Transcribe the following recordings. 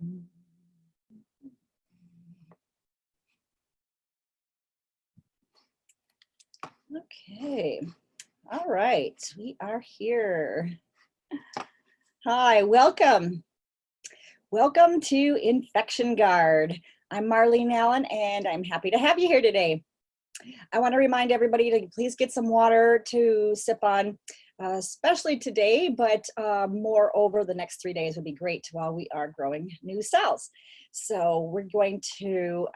Okay, all right, we are here. Hi, welcome. Welcome to Infection Guard. I'm Marlene Allen, and I'm happy to have you here today. I want to remind everybody to please get some water to sip on, especially today, but more over the next 3 days would be great while we are growing new cells. So we're going to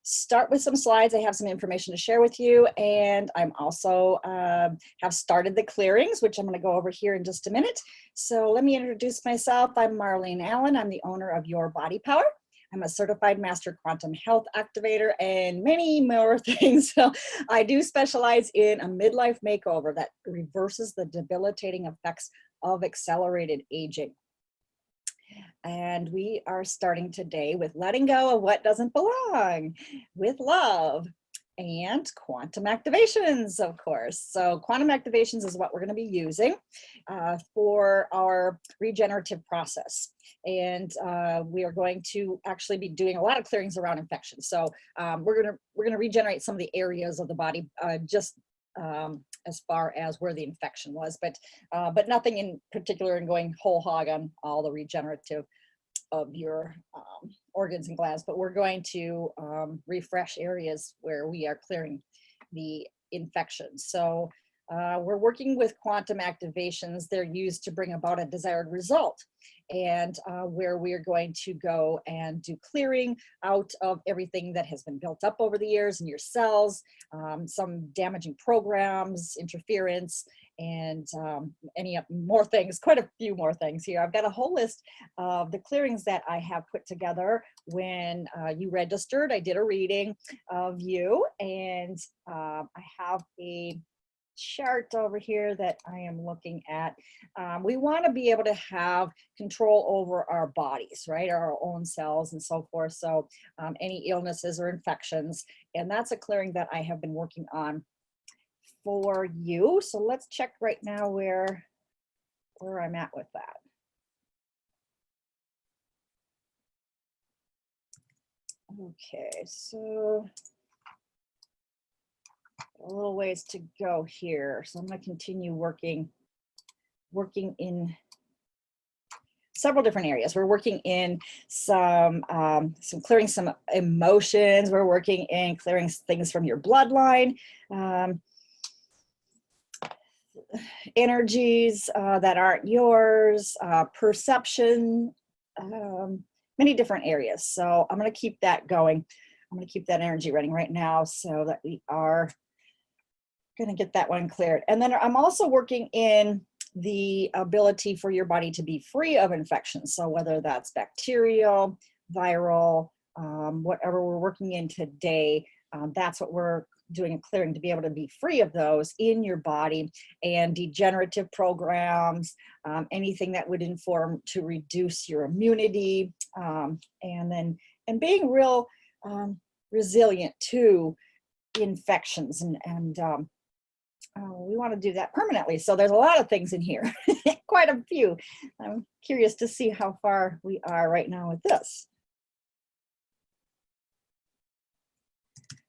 start with some slides. I have some information to share with you, and I'm also have started the clearings, which I'm going to go over here in just a minute. So let me introduce myself. I'm Marlene Allen. I'm the owner of Your Body Power. I'm a certified master quantum health activator and many more things. So I do specialize in a midlife makeover that reverses the debilitating effects of accelerated aging. And we are starting today with letting go of what doesn't belong, with love, and quantum activations, of course. So quantum activations is what we're going to be using for our regenerative process. And we are going to actually be doing a lot of clearings around infection. So we're going to regenerate some of the areas of the body as far as where the infection was, but nothing in particular, and going whole hog on all the regenerative of your organs and glands, but we're going to refresh areas where we are clearing the infections. So we're working with quantum activations. They're used to bring about a desired result, and where we are going to go and do clearing out of everything that has been built up over the years in your cells, some damaging programs, interference, and any more things, quite a few more things here. I've got a whole list of the clearings that I have put together when you registered. I did a reading of you, and I have a chart over here that I am looking at. We want to be able to have control over our bodies, right? Our own cells and so forth. So any illnesses or infections, and that's a clearing that I have been working on for you. So let's check right now where I'm at with that. Okay, so a little ways to go here. So I'm going to continue working in several different areas. We're working in some clearing some emotions. We're working in clearing things from your bloodline, energies that aren't yours, perception, many different areas. So I'm going to keep that going. I'm going to keep that energy running right now so that we are going to get that one cleared. And then I'm also working in the ability for your body to be free of infections. So whether that's bacterial, viral, whatever we're working in today, that's what we're doing a clearing, to be able to be free of those in your body, and degenerative programs, anything that would inform to reduce your immunity, and being real resilient to infections, and we want to do that permanently. So there's a lot of things in here, quite a few. I'm curious to see how far we are right now with this.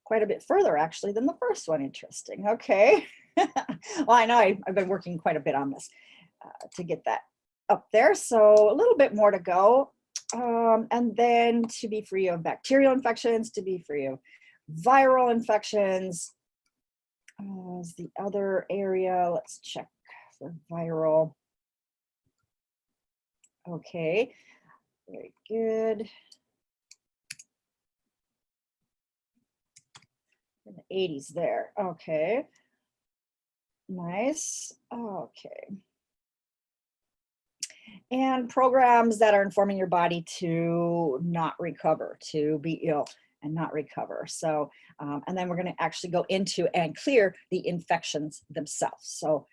Quite a bit further actually than the first one. Interesting. Okay. Well, I know I've been working quite a bit on this to get that up there. So a little bit more to go. And then to be free of bacterial infections, to be free of viral infections. Is the other area. Let's check for viral. Okay, very good. In the 80s there. Okay, nice. Okay. And programs that are informing your body to not recover, to be ill and not recover. So, and then we're going to actually go into and clear the infections themselves. So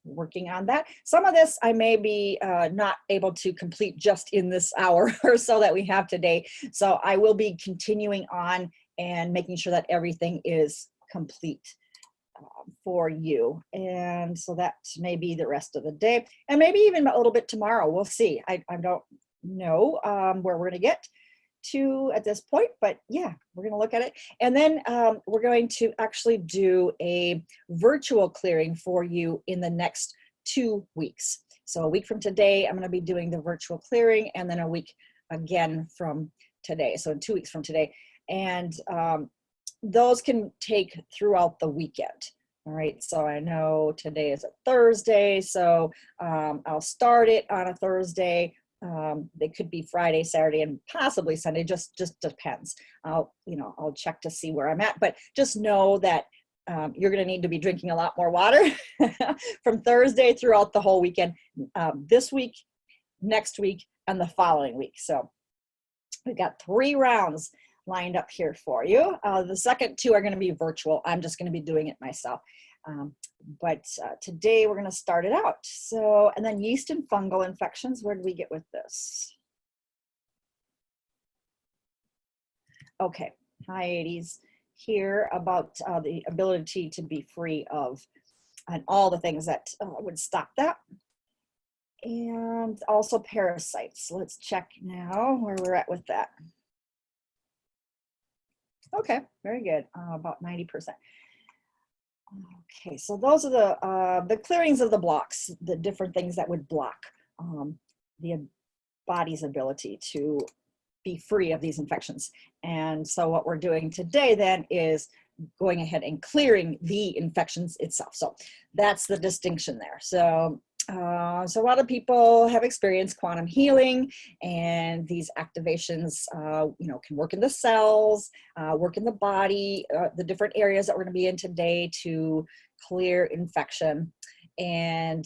working on that. Some of this I may be not able to complete just in this hour or so that we have today. So I will be continuing on and making sure that everything is complete for you. And so that may be the rest of the day, and maybe even a little bit tomorrow. We'll see. I don't know where we're going to get to at this point, but yeah, we're going to look at it. And then we're going to actually do a virtual clearing for you in the next 2 weeks. So a week from today, I'm going to be doing the virtual clearing, and then a week again from today. So 2 weeks from today. And those can take throughout the weekend. All right, so I know today is a Thursday, so I'll start it on a Thursday. They could be Friday, Saturday, and possibly Sunday. Just depends. I'll check to see where I'm at, but just know that you're going to need to be drinking a lot more water from Thursday throughout the whole weekend, this week, next week, and the following week. So we've got 3 rounds lined up here for you. The second 2 are going to be virtual. I'm just going to be doing it myself. But today we're going to start it out. So, and then yeast and fungal infections. Where did we get with this? Okay, hiatus here about the ability to be free of and all the things that would stop that. And also parasites. Let's check now where we're at with that. Okay, very good, about 90%. Okay, so those are the clearings of the blocks, the different things that would block the body's ability to be free of these infections. And so what we're doing today then is going ahead and clearing the infections itself. So that's the distinction there. So a lot of people have experienced quantum healing, and these activations, can work in the cells, work in the body, the different areas that we're going to be in today to clear infection. And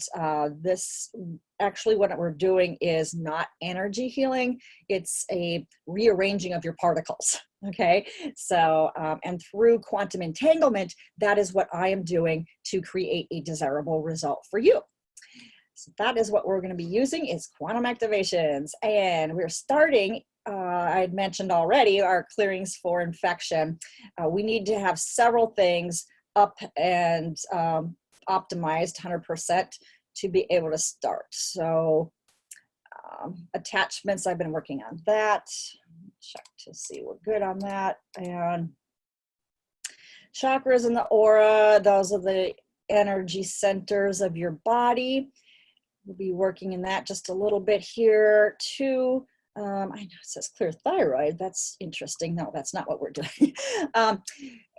this actually, what we're doing is not energy healing; it's a rearranging of your particles. Okay, so and through quantum entanglement, that is what I am doing to create a desirable result for you. So that is what we're going to be using, is quantum activations. And we're starting, I had mentioned already, our clearings for infection. We need to have several things up and optimized 100% to be able to start. So attachments, I've been working on that. Check to see we're good on that. And chakras in the aura, those are the energy centers of your body. We'll be working in that just a little bit here too. I know it says clear thyroid. That's interesting. No, that's not what we're doing.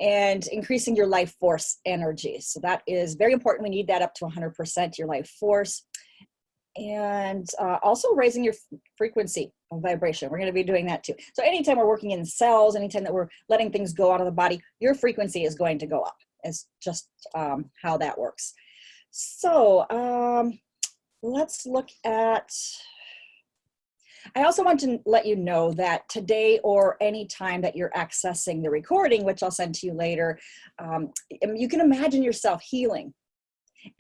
And increasing your life force energy. So that is very important. We need that up to 100%, your life force. And also raising your frequency of vibration. We're going to be doing that too. So anytime we're working in cells, anytime that we're letting things go out of the body, your frequency is going to go up. It's just how that works. So let's look at, I also want to let you know that today or any time that you're accessing the recording, which I'll send to you later, you can imagine yourself healing.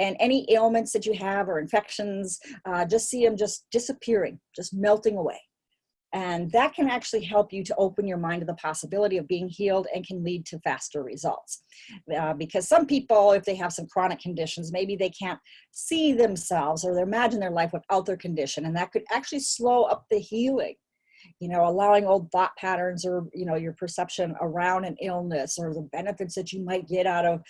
And any ailments that you have or infections, just see them just disappearing, just melting away. And that can actually help you to open your mind to the possibility of being healed, and can lead to faster results. Because some people, if they have some chronic conditions, maybe they can't see themselves or they imagine their life without their condition. And that could actually slow up the healing, allowing old thought patterns or, your perception around an illness or the benefits that you might get out of,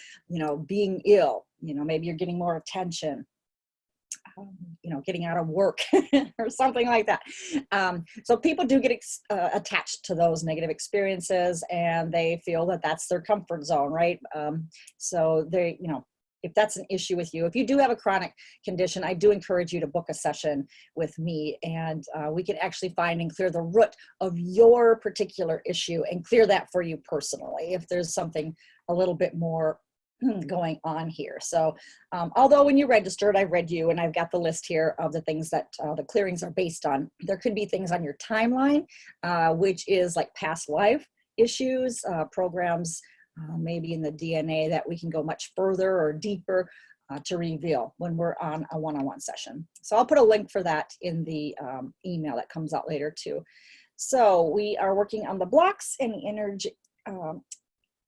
being ill. Maybe you're getting more attention. Getting out of work or something like that. So people do get attached to those negative experiences, and they feel that that's their comfort zone, right? So they, if that's an issue with you, if you do have a chronic condition, I do encourage you to book a session with me, and we can actually find and clear the root of your particular issue and clear that for you personally, if there's something a little bit more going on here. So although when you registered, I read you, and I've got the list here of the things that the clearings are based on, there could be things on your timeline, which is like past life issues, programs, maybe in the DNA that we can go much further or deeper to reveal when we're on a one-on-one session. So I'll put a link for that in the email that comes out later too. So we are working on the blocks and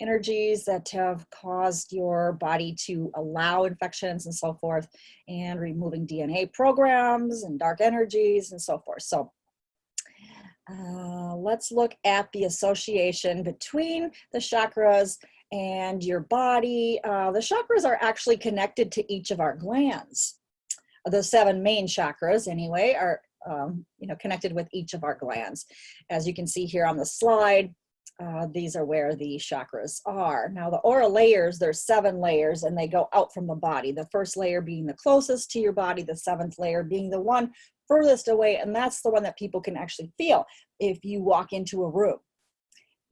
energies that have caused your body to allow infections and so forth, and removing DNA programs and dark energies and so forth. So Let's look at the association between the chakras and your body. The chakras are actually connected to each of our glands. The 7 main chakras, anyway, are connected with each of our glands. As you can see here on the slide, these are where the chakras are. Now, the aura layers, there's 7 layers, and they go out from the body. The first layer being the closest to your body, the 7th layer being the one furthest away, and that's the one that people can actually feel if you walk into a room,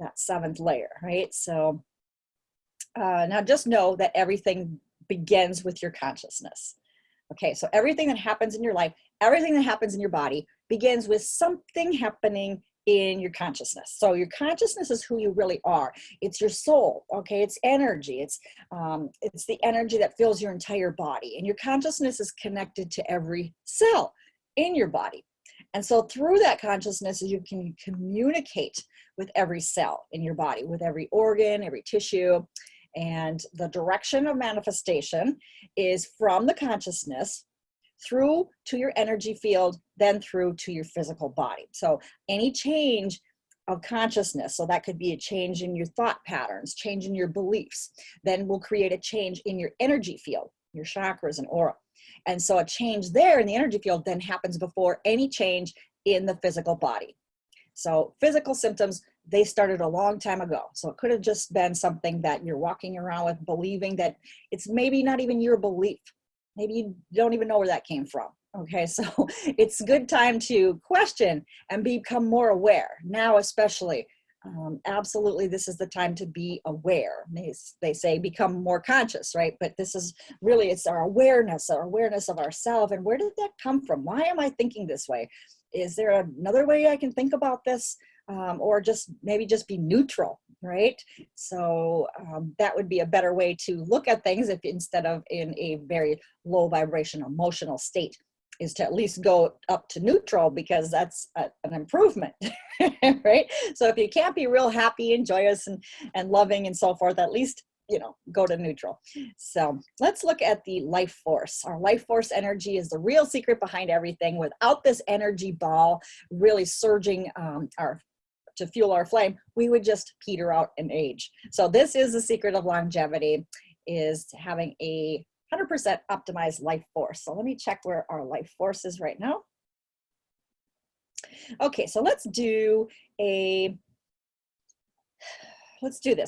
that 7th layer, right? So now just know that everything begins with your consciousness. Okay, so everything that happens in your life, everything that happens in your body begins with something happening in your consciousness. So your consciousness is who you really are. It's your soul, okay? It's energy. It's the energy that fills your entire body. And your consciousness is connected to every cell in your body. And so through that consciousness, you can communicate with every cell in your body, with every organ, every tissue. And the direction of manifestation is from the consciousness through to your energy field, then through to your physical body. So any change of consciousness, so that could be a change in your thought patterns, change in your beliefs, then will create a change in your energy field, your chakras and aura. And so a change there in the energy field then happens before any change in the physical body. So physical symptoms, they started a long time ago. So it could have just been something that you're walking around with, believing that it's maybe not even your belief. Maybe you don't even know where that came from. Okay, so it's a good time to question and become more aware. Now especially, absolutely, this is the time to be aware. They say become more conscious, right? But this is really, it's our awareness of ourselves. And where did that come from? Why am I thinking this way? Is there another way I can think about this? Or just maybe just be neutral, right? So that would be a better way to look at things if instead of in a very low vibration emotional state, is to at least go up to neutral, because that's an improvement, right? So if you can't be real happy and joyous and loving and so forth, at least, go to neutral. So let's look at the life force. Our life force energy is the real secret behind everything. Without this energy ball really surging to fuel our flame, we would just peter out and age. So this is the secret of longevity, is having a 100% optimized life force. So let me check where our life force is right now. Okay, so let's do this.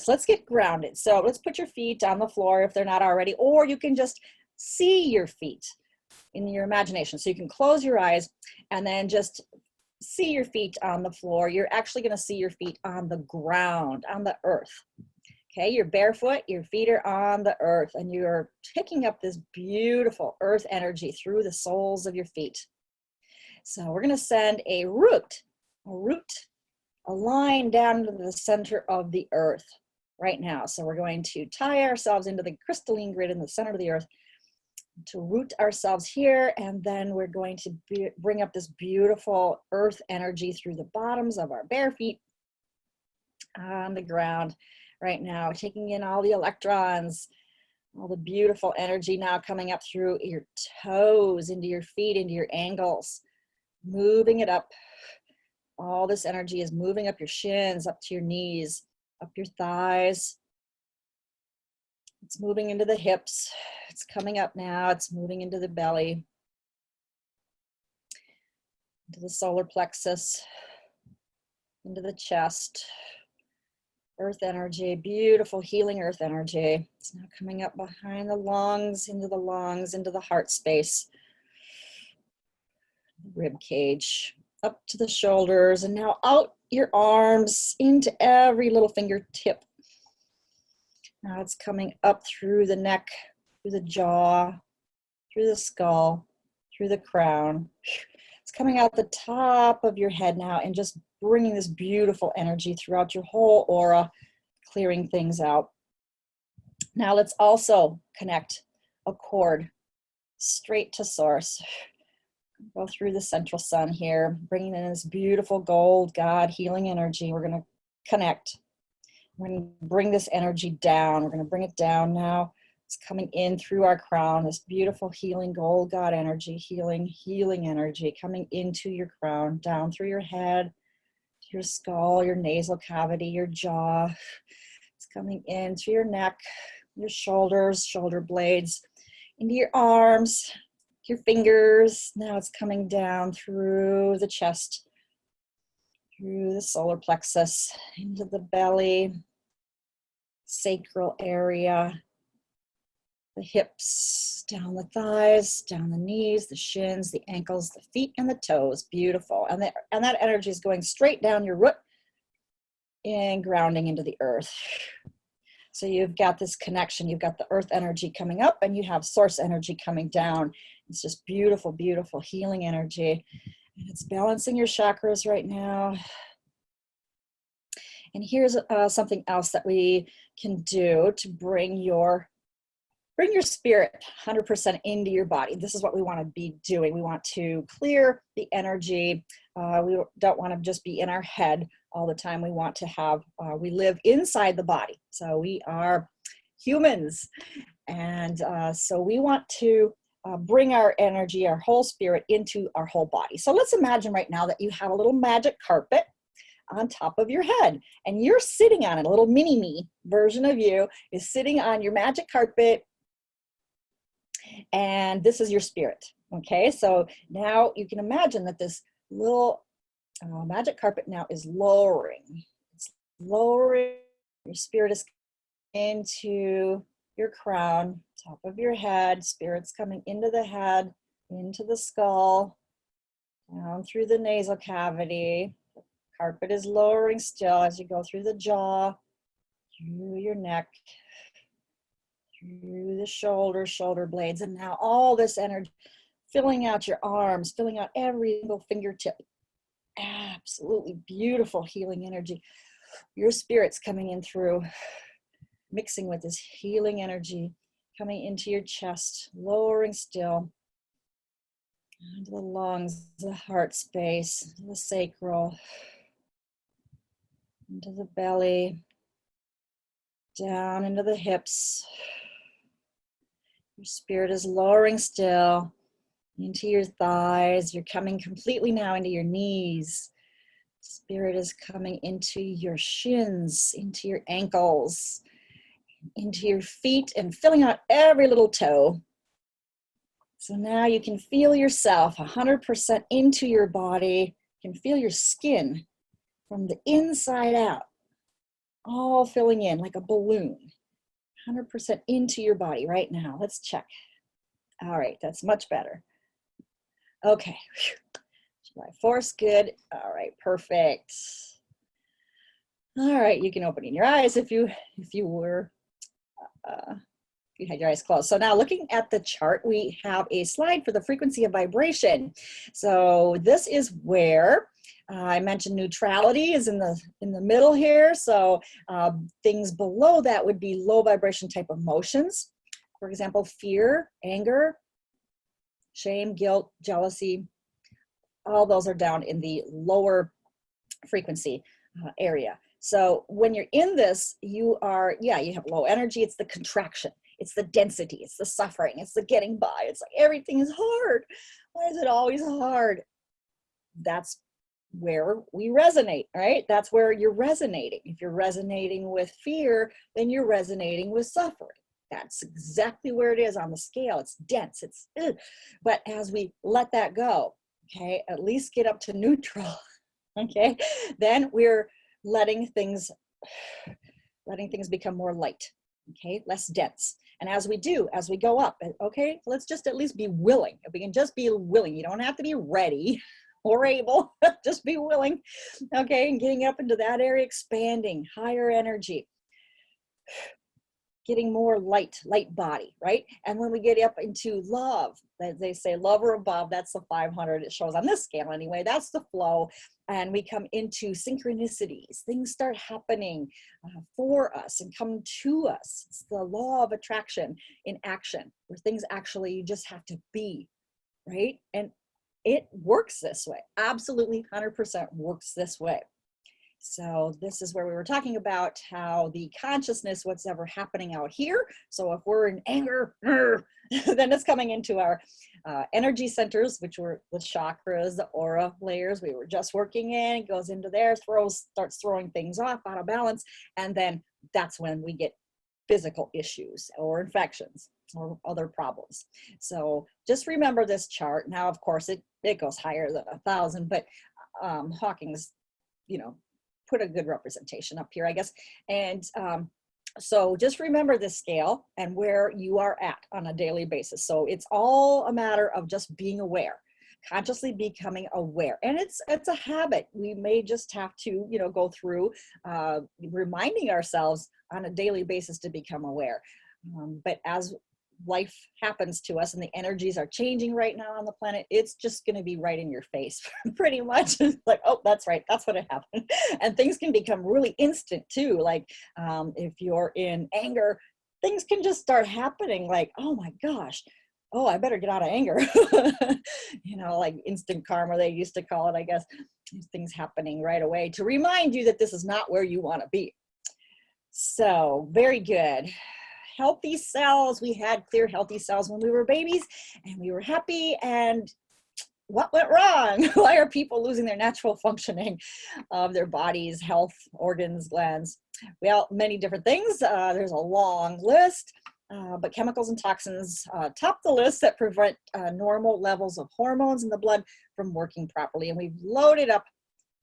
Let's get grounded. So let's put your feet on the floor if they're not already, or you can just see your feet in your imagination. So you can close your eyes and then just see your feet on the floor. You're actually going to see your feet on the ground, on the earth. Okay, you're barefoot, your feet are on the earth, and you're picking up this beautiful earth energy through the soles of your feet. So we're going to send a line down to the center of the earth right now. So we're going to tie ourselves into the crystalline grid in the center of the earth to root ourselves here, and then we're going to bring up this beautiful earth energy through the bottoms of our bare feet on the ground right now, taking in all the electrons, all the beautiful energy now coming up through your toes, into your feet, into your ankles, moving it up. All this energy is moving up your shins, up to your knees, up your thighs. It's moving into the hips. It's coming up now. It's moving into the belly, into the solar plexus, into the chest. Earth energy, beautiful healing earth energy. It's now coming up behind the lungs, into the heart space, rib cage, up to the shoulders, and now out your arms into every little fingertip. Now it's coming up through the neck, through the jaw, through the skull, through the crown. It's coming out the top of your head now and just bringing this beautiful energy throughout your whole aura, clearing things out. Now let's also connect a cord straight to source. Go through the central sun here, bringing in this beautiful gold God healing energy. We're going to connect. We're going to bring this energy down. We're going to bring it down now. It's coming in through our crown, this beautiful healing gold God energy, healing energy coming into your crown, down through your head, your skull, your nasal cavity, your jaw. It's coming in through your neck, your shoulders, shoulder blades, into your arms, your fingers. Now it's coming down through the chest, through the solar plexus, into the belly, sacral area, the hips, down the thighs, down the knees, the shins, the ankles, the feet, and the toes. Beautiful. And that energy is going straight down your root and grounding into the earth. So you've got this connection. You've got the earth energy coming up and you have source energy coming down. It's just beautiful, beautiful healing energy. And it's balancing your chakras right now. And here's something else that we can do to bring your spirit 100% into your body. This is what we want to be doing. We want to clear the energy. We don't want to just be in our head all the time. We want to have, we live inside the body. So we are humans. And so we want to bring our energy, our whole spirit into our whole body. So let's imagine right now that you have a little magic carpet on top of your head and you're sitting on it. A little mini me version of you is sitting on your magic carpet. And this is your spirit. Okay, so now you can imagine that this little magic carpet now is lowering. It's lowering. Your spirit is into your crown, top of your head. Spirit's coming into the head, into the skull, down through the nasal cavity. The carpet is lowering still as you go through the jaw, through your neck, through the shoulder blades, and now all this energy filling out your arms, filling out every single fingertip. Absolutely beautiful healing energy. Your spirit's coming in through, mixing with this healing energy, coming into your chest, lowering still, into the lungs, the heart space, the sacral, into the belly, down into the hips. Your spirit is lowering still into your thighs. You're coming completely now into your knees. Spirit is coming into your shins, into your ankles, into your feet, and filling out every little toe. So now you can feel yourself 100% into your body. You can feel your skin from the inside out, all filling in like a balloon. 100% into your body right now. Let's check. All right, that's much better. Okay. July 4th, good. All right, perfect. All right, you can open your eyes if you had your eyes closed. So now looking at the chart, we have a slide for the frequency of vibration. So this is where I mentioned neutrality is in the middle here. So things below that would be low vibration type emotions. For example, fear, anger, shame, guilt, jealousy. All those are down in the lower frequency area. So when you're in this, you have low energy. It's the contraction. It's the density. It's the suffering. It's the getting by. It's like everything is hard. Why is it always hard? That's where we resonate, right? That's where you're resonating. If you're resonating with fear, then you're resonating with suffering. That's exactly where it is on the scale. It's dense. But as we let that go, okay, at least get up to neutral, okay, then we're letting things become more light, okay, less dense. And as we go up, okay, let's just at least be willing. If we can just be willing, you don't have to be ready or able, just be willing, okay, and getting up into that area, expanding, higher energy, getting more light body, right? And when we get up into love, they say love or above, that's the 500, it shows on this scale anyway, that's the flow. And we come into synchronicities. Things start happening for us and come to us. It's the law of attraction in action, where things actually, you just have to be, right? And it works this way. Absolutely 100% works this way. So this is where we were talking about how the consciousness, what's ever happening out here. So if we're in anger, then it's coming into our energy centers, which were the chakras, the aura layers we were just working in. It goes into there, starts throwing things off out of balance. And then that's when we get physical issues or infections or other problems. So just remember this chart. Now, of course, it goes higher than 1,000, but Hawking's, put a good representation up here, I guess. And so just remember this scale and where you are at on a daily basis. So it's all a matter of just being aware, consciously becoming aware. And it's a habit. We may just have to, go through reminding ourselves on a daily basis to become aware. But as life happens to us and the energies are changing right now on the planet, it's just going to be right in your face pretty much. It's like, oh, that's right, that's what happened. And things can become really instant too. Like if you're in anger, things can just start happening like, oh my gosh, oh, I better get out of anger. Like instant karma, they used to call it, I guess. Things happening right away to remind you that this is not where you want to be. So very good. Healthy cells. We had clear, healthy cells when we were babies and we were happy. And what went wrong? Why are people losing their natural functioning of their bodies, health, organs, glands? Well, many different things. There's a long list, but chemicals and toxins top the list that prevent normal levels of hormones in the blood from working properly. And we've loaded up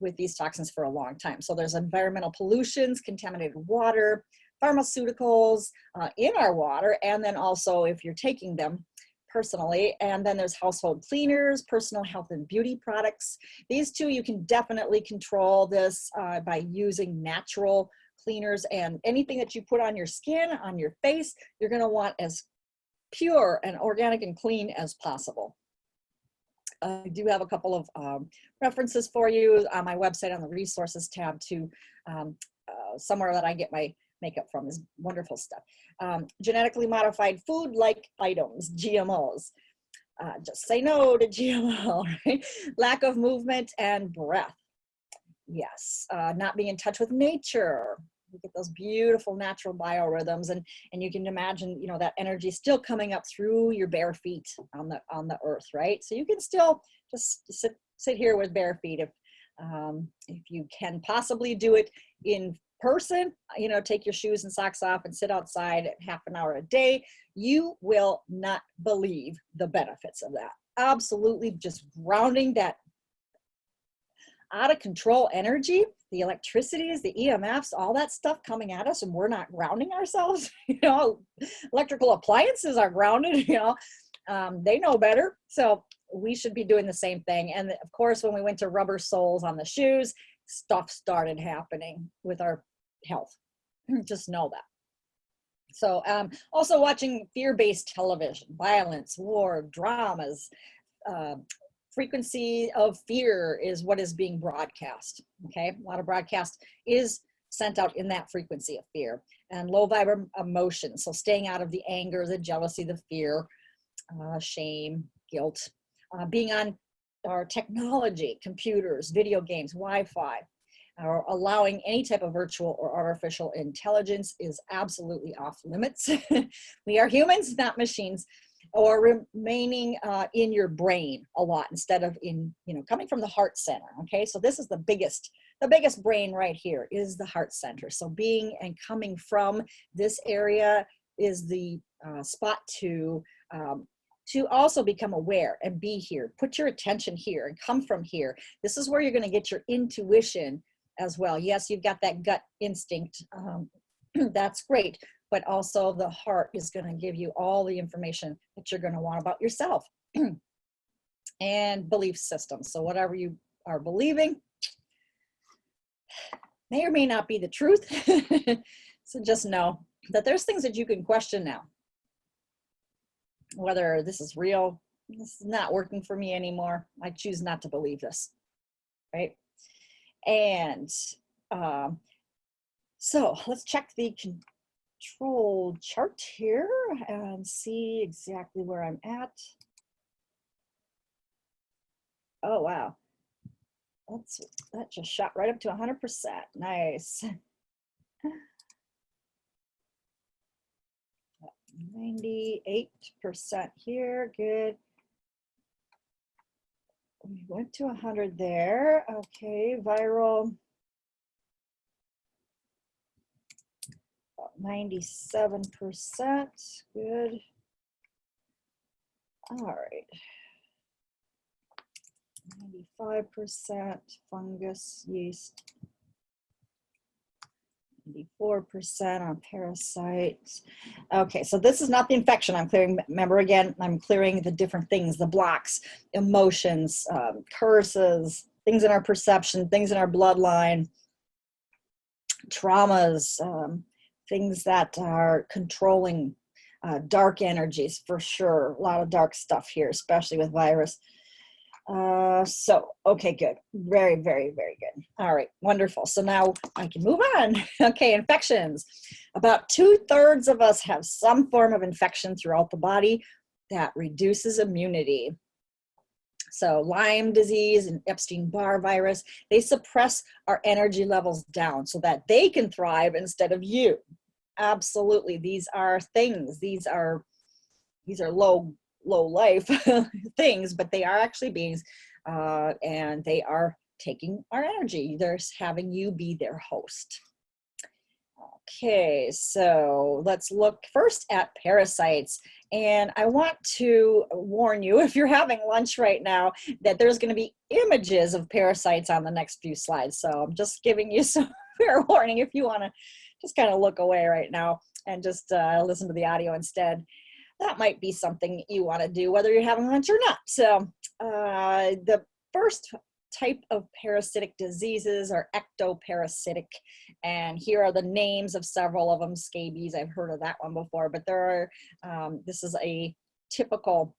with these toxins for a long time. So there's environmental pollutions, contaminated water, pharmaceuticals in our water, and then also if you're taking them personally. And then there's household cleaners, personal health and beauty products. These two, you can definitely control this by using natural cleaners, and anything that you put on your skin, on your face, you're going to want as pure and organic and clean as possible. I do have a couple of references for you on my website on the resources tab to somewhere that I get my makeup from. Is wonderful stuff. Genetically modified food like items, GMOs. Just say no to GMO, right? Lack of movement and breath. Yes, not being in touch with nature. You get those beautiful natural biorhythms, and you can imagine, that energy still coming up through your bare feet on the earth, right? So you can still just sit here with bare feet if you can possibly do it in person. Take your shoes and socks off and sit outside half an hour a day. You will not believe the benefits of that. Absolutely, just grounding that out of control energy, the electricities, the EMFs, all that stuff coming at us, and we're not grounding ourselves. Electrical appliances are grounded, they know better. So we should be doing the same thing. And of course, when we went to rubber soles on the shoes, stuff started happening with our health. Just know that. So also watching fear-based television, violence, war, dramas, frequency of fear is what is being broadcast. Okay, a lot of broadcast is sent out in that frequency of fear, and low vibe emotions. So staying out of the anger, the jealousy, the fear, shame, guilt, being on our technology, computers, video games, Wi-Fi, or allowing any type of virtual or artificial intelligence is absolutely off limits. We are humans, not machines. Or remaining in your brain a lot instead of in, coming from the heart center. Okay, so this is the biggest brain right here is the heart center. So being and coming from this area is the spot to also become aware and be here. Put your attention here and come from here. This is where you're going to get your intuition as well. Yes, you've got that gut instinct. That's great. But also the heart is going to give you all the information that you're going to want about yourself. And belief systems. So whatever you are believing may or may not be the truth. So just know that there's things that you can question now. Whether this is real, this is not working for me anymore. I choose not to believe this, right? And so let's check the control chart here and see exactly where I'm at. Oh, wow. that just shot right up to 100%. Nice. 98% here. Good. We went to 100 there. Okay, viral. 97%. Good. All right. 95% fungus, yeast. 94% on parasites. Okay, so this is not the infection I'm clearing. Remember, again, I'm clearing the different things, the blocks, emotions, curses, things in our perception, things in our bloodline, traumas, things that are controlling dark energies for sure. A lot of dark stuff here, especially with virus. Okay, good. Very, very, very good. All right, wonderful. So now I can move on. Okay, infections. About 2/3 of us have some form of infection throughout the body that reduces immunity. So Lyme disease and Epstein-Barr virus, they suppress our energy levels down so that they can thrive instead of you. Absolutely. These are things. These are low life things, but they are actually beings, and they are taking our energy. They're having you be their host. Okay, so let's look first at parasites. And I want to warn you, if you're having lunch right now, that there's going to be images of parasites on the next few slides. So I'm just giving you some fair warning if you want to just kind of look away right now and just listen to the audio instead. That might be something you want to do, whether you're having lunch or not. So the first type of parasitic diseases are ectoparasitic. And here are the names of several of them. Scabies, I've heard of that one before, but there are, this is a typical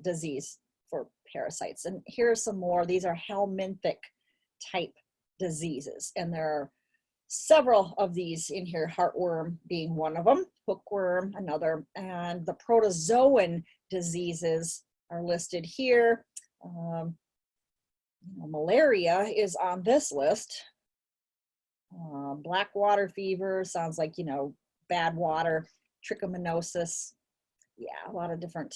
disease for parasites. And here are some more. These are helminthic type diseases. And there are several of these in here, heartworm being one of them, hookworm another, and the protozoan diseases are listed here. Malaria is on this list. Black water fever sounds like, bad water. Trichomoniasis, yeah, a lot of different.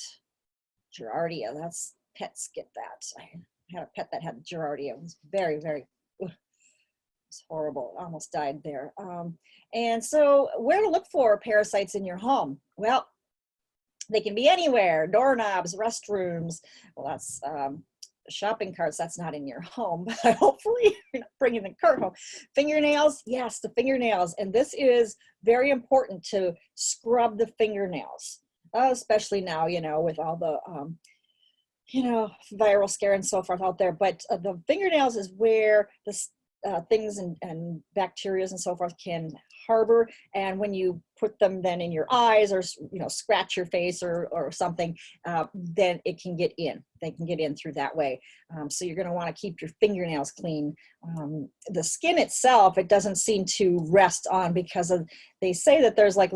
Giardia, that's, pets get that. I had a pet that had Giardia. It was very, very, it's horrible. I almost died there. And so where to look for parasites in your home? Well, they can be anywhere. Doorknobs, restrooms. Well, that's shopping carts. That's not in your home, but hopefully you're not bringing the cart home. Fingernails, yes, the fingernails. And this is very important to scrub the fingernails, especially now, with all the, viral scare and so forth out there. But the fingernails is where the things and bacteria and so forth can harbor, and when you put them then in your eyes or scratch your face or something, then it can get in. They can get in through that way. So you're going to want to keep your fingernails clean. The skin itself, it doesn't seem to rest on because they say that there's like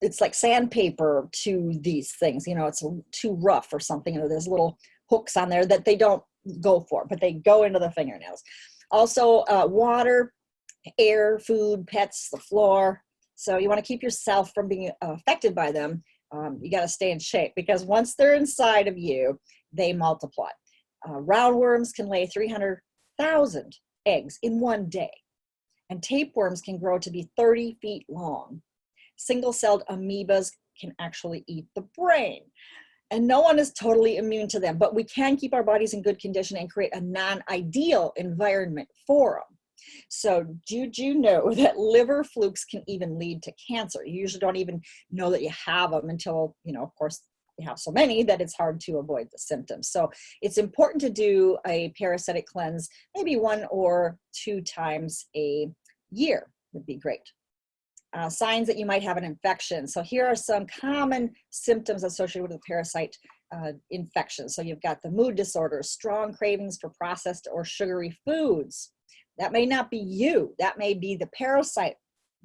it's like sandpaper to these things. It's too rough or something. There's little hooks on there that they don't go for, but they go into the fingernails. Also, water, air, food, pets, the floor. So you want to keep yourself from being affected by them. You got to stay in shape because once they're inside of you, they multiply. Roundworms can lay 300,000 eggs in one day. And tapeworms can grow to be 30 feet long. Single-celled amoebas can actually eat the brain. And no one is totally immune to them, but we can keep our bodies in good condition and create a non-ideal environment for them. So did you know that liver flukes can even lead to cancer? You usually don't even know that you have them until, of course, you have so many that it's hard to avoid the symptoms. So it's important to do a parasitic cleanse, maybe 1 or 2 times a year would be great. Signs that you might have an infection. So here are some common symptoms associated with a parasite infection. So you've got the mood disorders, strong cravings for processed or sugary foods. That may not be you. That may be the parasite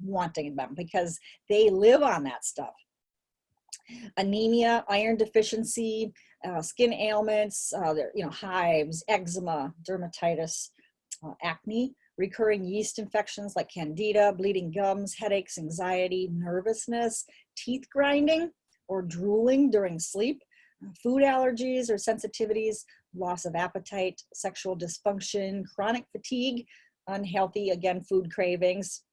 wanting them because they live on that stuff. Anemia, iron deficiency, skin ailments, hives, eczema, dermatitis, acne, recurring yeast infections like candida, bleeding gums, headaches, anxiety, nervousness, teeth grinding or drooling during sleep, food allergies or sensitivities, loss of appetite, sexual dysfunction, chronic fatigue, unhealthy, again, food cravings,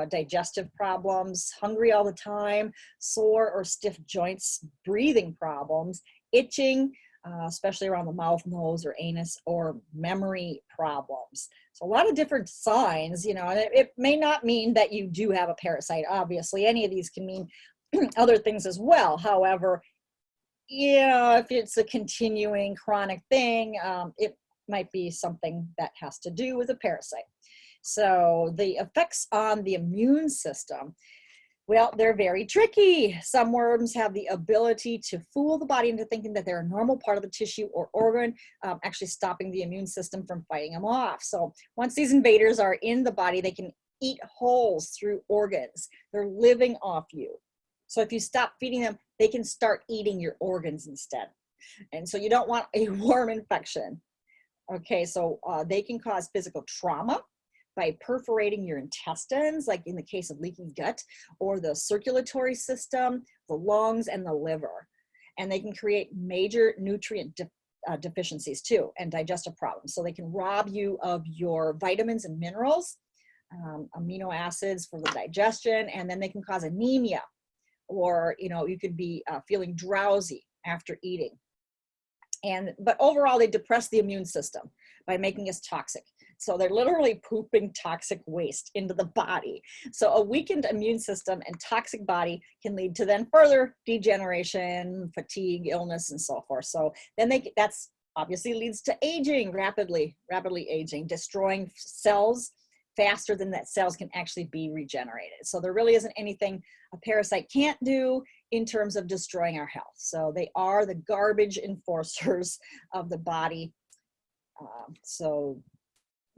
digestive problems, hungry all the time, sore or stiff joints, breathing problems, itching, especially around the mouth, nose, or anus, or memory problems. So a lot of different signs, and it may not mean that you do have a parasite. Obviously, any of these can mean other things as well. However, if it's a continuing chronic thing, it might be something that has to do with a parasite. So the effects on the immune system, well, they're very tricky. Some worms have the ability to fool the body into thinking that they're a normal part of the tissue or organ, actually stopping the immune system from fighting them off. So once these invaders are in the body, they can eat holes through organs. They're living off you. So if you stop feeding them, they can start eating your organs instead. And so you don't want a worm infection. Okay, so they can cause physical trauma by perforating your intestines, like in the case of leaky gut, or the circulatory system, the lungs, and the liver. And they can create major nutrient deficiencies too, and digestive problems. So they can rob you of your vitamins and minerals, amino acids for the digestion, and then they can cause anemia, or you could be feeling drowsy after eating. But overall, they depress the immune system by making us toxic. So they're literally pooping toxic waste into the body. So a weakened immune system and toxic body can lead to then further degeneration, fatigue, illness, and so forth. So then that's obviously leads to aging, rapidly aging, destroying cells faster than that cells can actually be regenerated. So there really isn't anything a parasite can't do in terms of destroying our health. So they are the garbage enforcers of the body.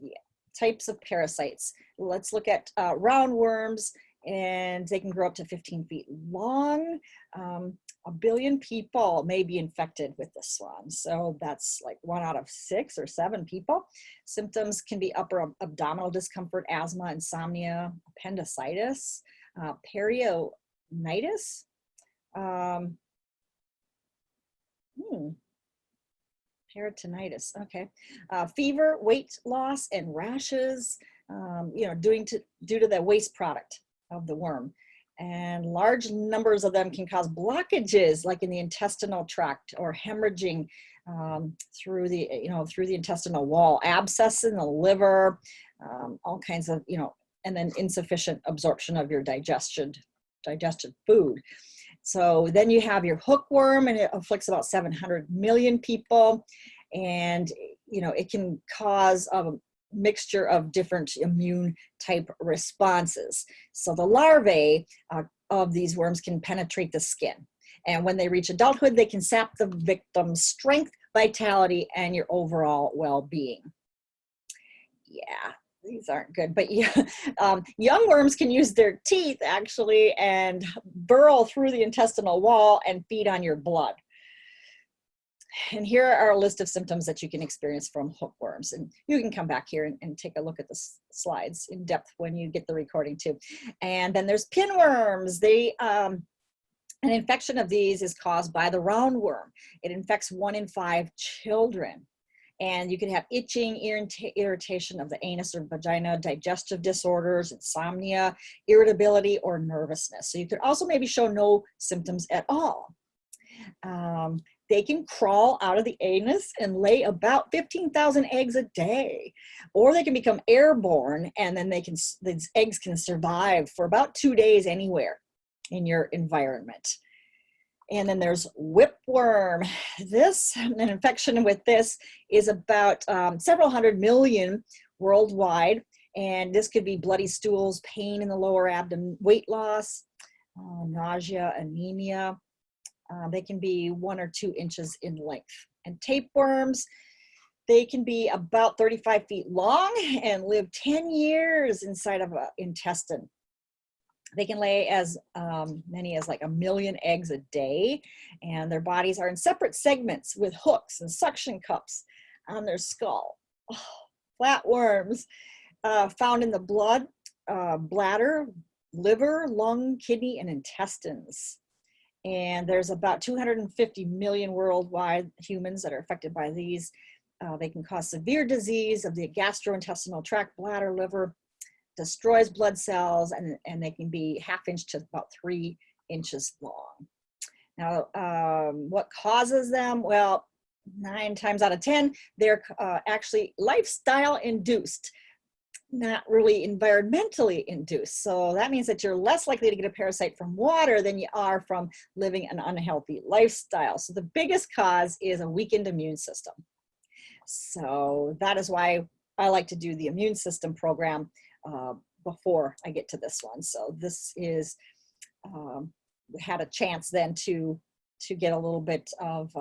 Yeah, types of parasites. Let's look at roundworms, and they can grow up to 15 feet long. 1 billion people may be infected with this one. So that's like 1 out of 6 or 7 people. Symptoms can be upper abdominal discomfort, asthma, insomnia, appendicitis, peritonitis. Peritonitis, okay. Fever, weight loss, and rashes, due to the waste product of the worm. And large numbers of them can cause blockages, like in the intestinal tract, or hemorrhaging through the intestinal wall, abscess in the liver, all kinds of, and then insufficient absorption of your digested food. So then you have your hookworm, and it afflicts about 700 million people. And, it can cause a mixture of different immune type responses. So the larvae of these worms can penetrate the skin. And when they reach adulthood, they can sap the victim's strength, vitality, and your overall well-being. Yeah. These aren't good, but yeah, young worms can use their teeth actually and burrow through the intestinal wall and feed on your blood. And here are a list of symptoms that you can experience from hookworms. And you can come back here and take a look at the slides in depth when you get the recording too. And then there's pinworms. An infection of these is caused by the roundworm. It infects 1 in 5 children. And you can have itching, irritation of the anus or vagina, digestive disorders, insomnia, irritability, or nervousness. So you could also maybe show no symptoms at all. They can crawl out of the anus and lay about 15,000 eggs a day, or they can become airborne, and then these eggs can survive for about 2 days anywhere in your environment. And then there's whipworm. An infection with this is about several hundred million worldwide. And this could be bloody stools, pain in the lower abdomen, weight loss, nausea, anemia. They can be 1 or 2 inches in length. And tapeworms, they can be about 35 feet long and live 10 years inside of an intestine. They can lay as many as like 1 million eggs a day, and their bodies are in separate segments with hooks and suction cups on their skull. Oh, flatworms found in the blood, bladder, liver, lung, kidney, and intestines. And there's about 250 million worldwide humans that are affected by these. They can cause severe disease of the gastrointestinal tract, bladder, liver, destroys blood cells, and they can be 1/2 inch to about 3 inches long. Now, what causes them? Well, 9 times out of 10, they're actually lifestyle induced, not really environmentally induced. So that means that you're less likely to get a parasite from water than you are from living an unhealthy lifestyle. So the biggest cause is a weakened immune system. So that is why I like to do the immune system program before I get to this one. So this is, had a chance then to get a little bit of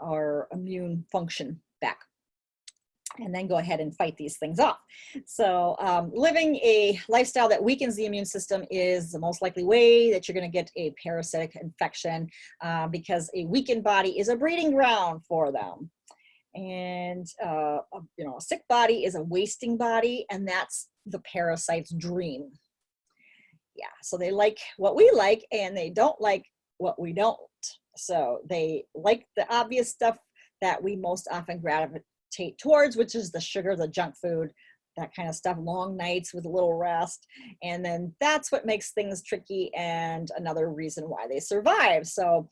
our immune function back, and then go ahead and fight these things off. So living a lifestyle that weakens the immune system is the most likely way that you're going to get a parasitic infection, because a weakened body is a breeding ground for them. And you know, a sick body is a wasting body, and that's the parasite's dream. Yeah, so they like what we like, and they don't like what we don't. So they like the obvious stuff that we most often gravitate towards, which is the sugar, the junk food, that kind of stuff, long nights with a little rest. And then that's what makes things tricky, and another reason why they survive. So,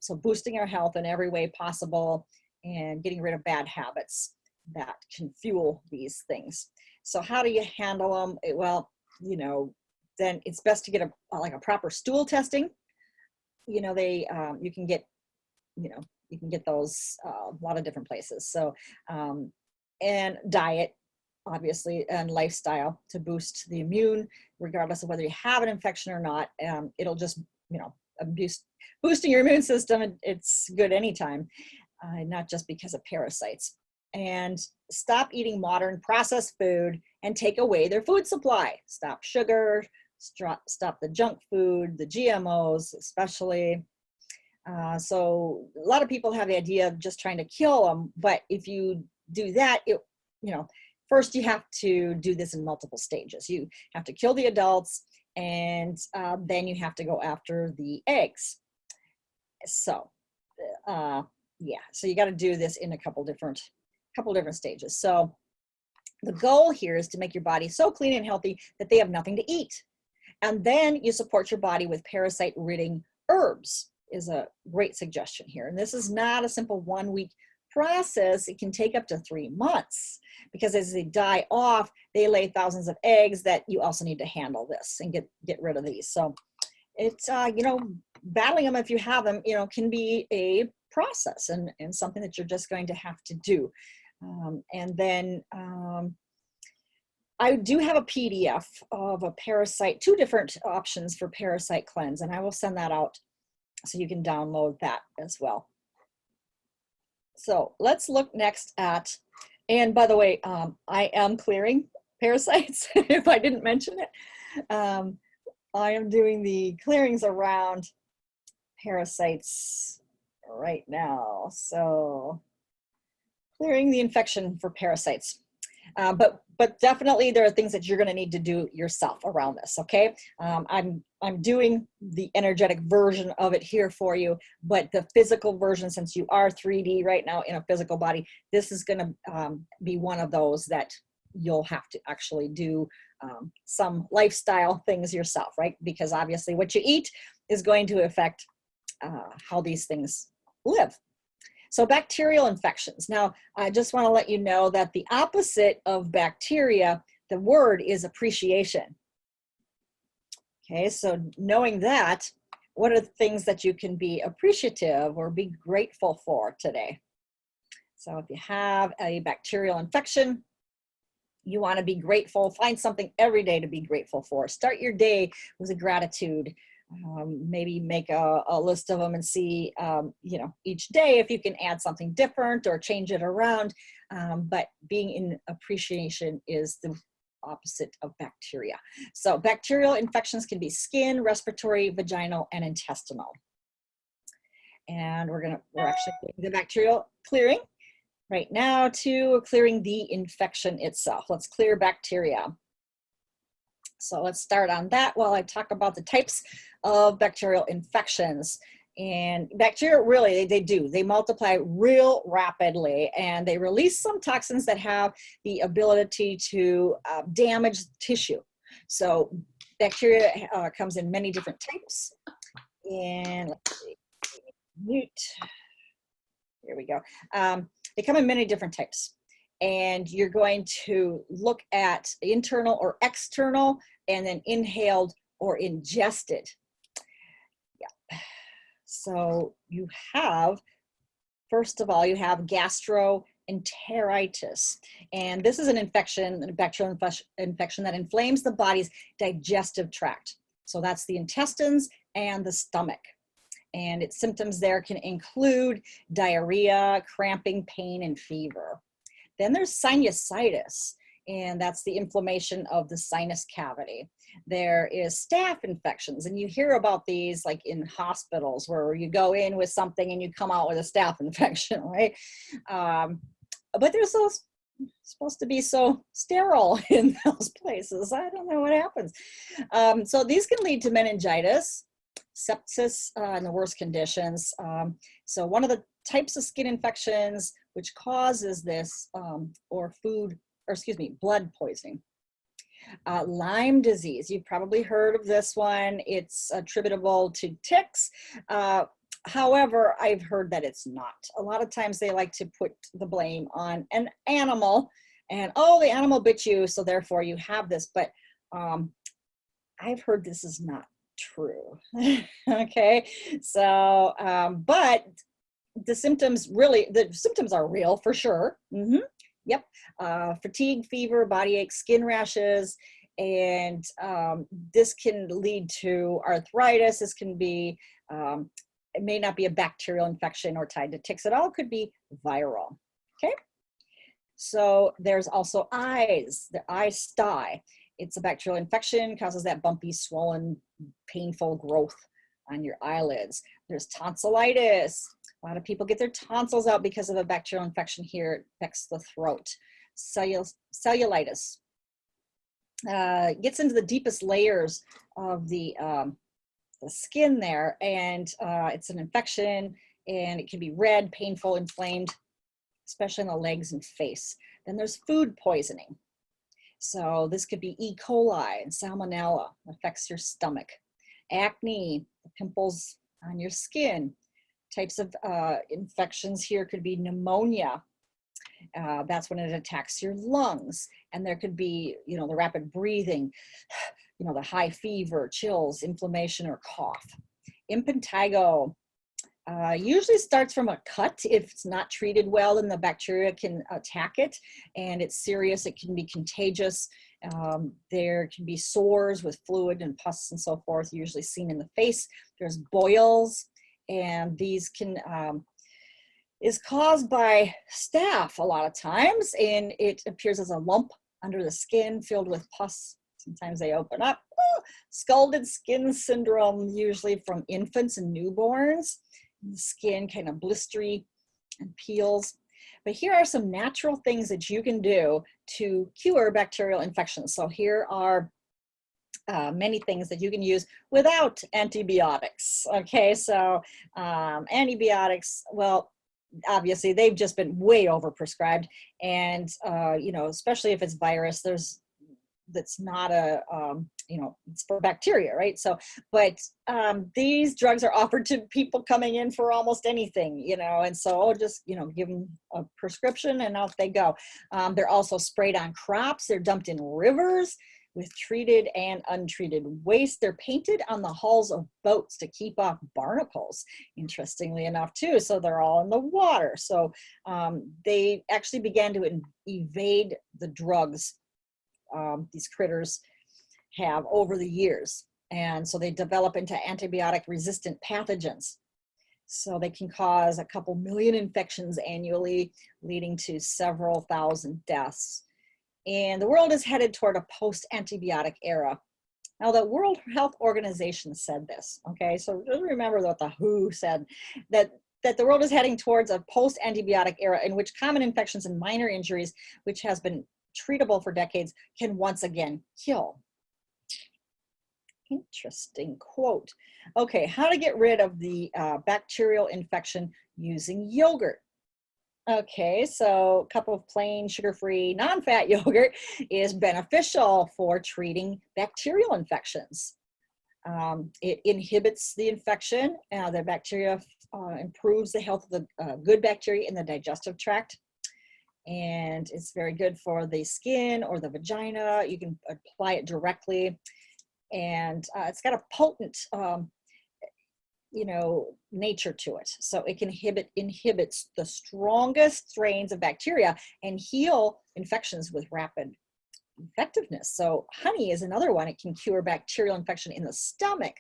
so boosting our health in every way possible, and getting rid of bad habits that can fuel these things. So how do you handle them? Well, you know, then it's best to get like a proper stool testing. You know, they you can get, you know, you can get those a lot of different places. So and diet, obviously, and lifestyle to boost the immune, regardless of whether you have an infection or not. It'll just, you know, boosting your immune system, it's good anytime. Not just because of parasites. And stop eating modern processed food and take away their food supply. Stop sugar, stop the junk food, the GMOs especially. So a lot of people have the idea of just trying to kill them, but if you do that, you know, first you have to do this in multiple stages. You have to kill the adults, and then you have to go after the eggs. So yeah, so you got to do this in a couple different stages. So the goal here is to make your body so clean and healthy that they have nothing to eat. And then you support your body with parasite ridding herbs is a great suggestion here. And this is not a simple 1-week process. It can take up to 3 months, because as they die off, they lay thousands of eggs that you also need to handle this and get rid of these. So it's, you know, battling them, if you have them, you know, can be a process and something that you're just going to have to do. And then I do have a PDF of a parasite, 2 different options for parasite cleanse, and I will send that out so you can download that as well. So let's look next at, and by the way, I am clearing parasites, if I didn't mention it. I am doing the clearings around parasites right now. So clearing the infection for parasites. But definitely there are things that you're going to need to do yourself around this. Okay. I'm doing the energetic version of it here for you, but the physical version, since you are 3D right now in a physical body, this is going to be one of those that you'll have to actually do some lifestyle things yourself, right? Because obviously what you eat is going to affect how these things live. So bacterial infections. Now, I just want to let you know that the opposite of bacteria, the word is appreciation. Okay, so knowing that, what are the things that you can be appreciative or be grateful for today? So if you have a bacterial infection, you want to be grateful. Find something every day to be grateful for. Start your day with a gratitude. Maybe make a list of them and see, you know, each day if you can add something different or change it around. But being in appreciation is opposite of bacteria. So bacterial infections can be skin, respiratory, vaginal, and intestinal. And we're actually doing the bacterial clearing right now to clearing the infection itself. Let's clear bacteria. So let's start on that while I talk about the types of bacterial infections. And bacteria, really, they multiply real rapidly, and they release some toxins that have the ability to damage tissue. So bacteria comes in many different types. And let's see, mute. Here we go. They come in many different types. And you're going to look at internal or external, and then inhaled or ingested. Yeah. So you have, first of all, you have gastroenteritis. And this is an infection, a bacterial infection that inflames the body's digestive tract. So that's the intestines and the stomach. And its symptoms there can include diarrhea, cramping, pain, and fever. Then there's sinusitis, and that's the inflammation of the sinus cavity. There is staph infections, and you hear about these like in hospitals where you go in with something and you come out with a staph infection, right? But they're supposed to be so sterile in those places. I don't know what happens. So these can lead to meningitis, sepsis in the worst conditions. So one of the types of skin infections which causes this, blood poisoning. Lyme disease, you've probably heard of this one. It's attributable to ticks. However, I've heard that it's not. A lot of times they like to put the blame on an animal and, oh, the animal bit you, so therefore you have this. But I've heard this is not true. Okay, so, but the symptoms are real for sure. Yep. Fatigue, fever, body ache, skin rashes, and this can lead to arthritis. This can be, it may not be a bacterial infection or tied to ticks at all. It could be viral. Okay. So there's also eyes, the eye sty. It's a bacterial infection, causes that bumpy, swollen, painful growth on your eyelids. There's tonsillitis. A lot of people get their tonsils out because of a bacterial infection here. It affects the throat. Cellulitis gets into the deepest layers of the skin there, and it's an infection, and it can be red, painful, inflamed, especially in the legs and face. Then there's food poisoning. So this could be E. coli and salmonella, affects your stomach. Acne, pimples on your skin. Types of infections here could be pneumonia. That's when it attacks your lungs. And there could be, the rapid breathing, the high fever, chills, inflammation, or cough. Impetigo usually starts from a cut. If it's not treated well, then the bacteria can attack it, and it's serious. It can be contagious. There can be sores with fluid and pus and so forth, usually seen in the face. There's boils, and these can is caused by staph a lot of times, and it appears as a lump under the skin filled with pus. Sometimes they open up. Scalded skin syndrome, usually from infants and newborns. The skin kind of blistery and peels. But here are some natural things that you can do to cure bacterial infections. So here are many things that you can use without antibiotics. Okay, so antibiotics, well, obviously they've just been way overprescribed, and especially if it's virus, that's not it's for bacteria, right? So, but these drugs are offered to people coming in for almost anything, and so just, give them a prescription and out they go. They're also sprayed on crops. They're dumped in rivers with treated and untreated waste. They're painted on the hulls of boats to keep off barnacles, interestingly enough, too. So they're all in the water. So they actually began to evade the drugs these critters have over the years. And so they develop into antibiotic resistant pathogens. So they can cause a couple million infections annually, leading to several thousand deaths. and the world is headed toward a post-antibiotic era. Now, the World Health Organization said this, okay? So just remember what the WHO said, that the world is heading towards a post-antibiotic era in which common infections and minor injuries, which has been treatable for decades, can once again kill. Interesting quote. Okay, how to get rid of the bacterial infection using yogurt. Okay, so a cup of plain sugar-free non-fat yogurt is beneficial for treating bacterial infections. It inhibits the infection. The bacteria improves the health of the good bacteria in the digestive tract. And it's very good for the skin or the vagina. You can apply it directly. And it's got a potent nature to it. So it can inhibits the strongest strains of bacteria and heal infections with rapid effectiveness. So honey is another one. It can cure bacterial infection in the stomach.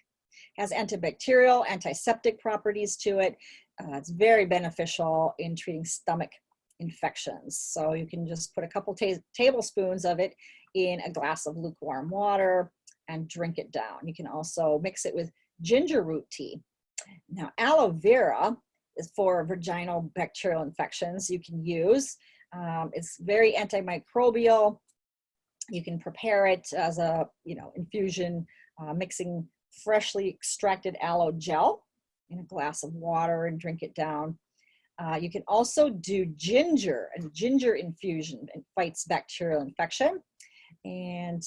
Has antibacterial, antiseptic properties to it. It's very beneficial in treating stomach infections. So you can just put a couple tablespoons of it in a glass of lukewarm water and drink it down. You can also mix it with ginger root tea. Now, aloe vera is for vaginal bacterial infections you can use. It's very antimicrobial. You can prepare it as a, infusion, mixing freshly extracted aloe gel in a glass of water and drink it down. You can also do ginger infusion. It fights bacterial infection and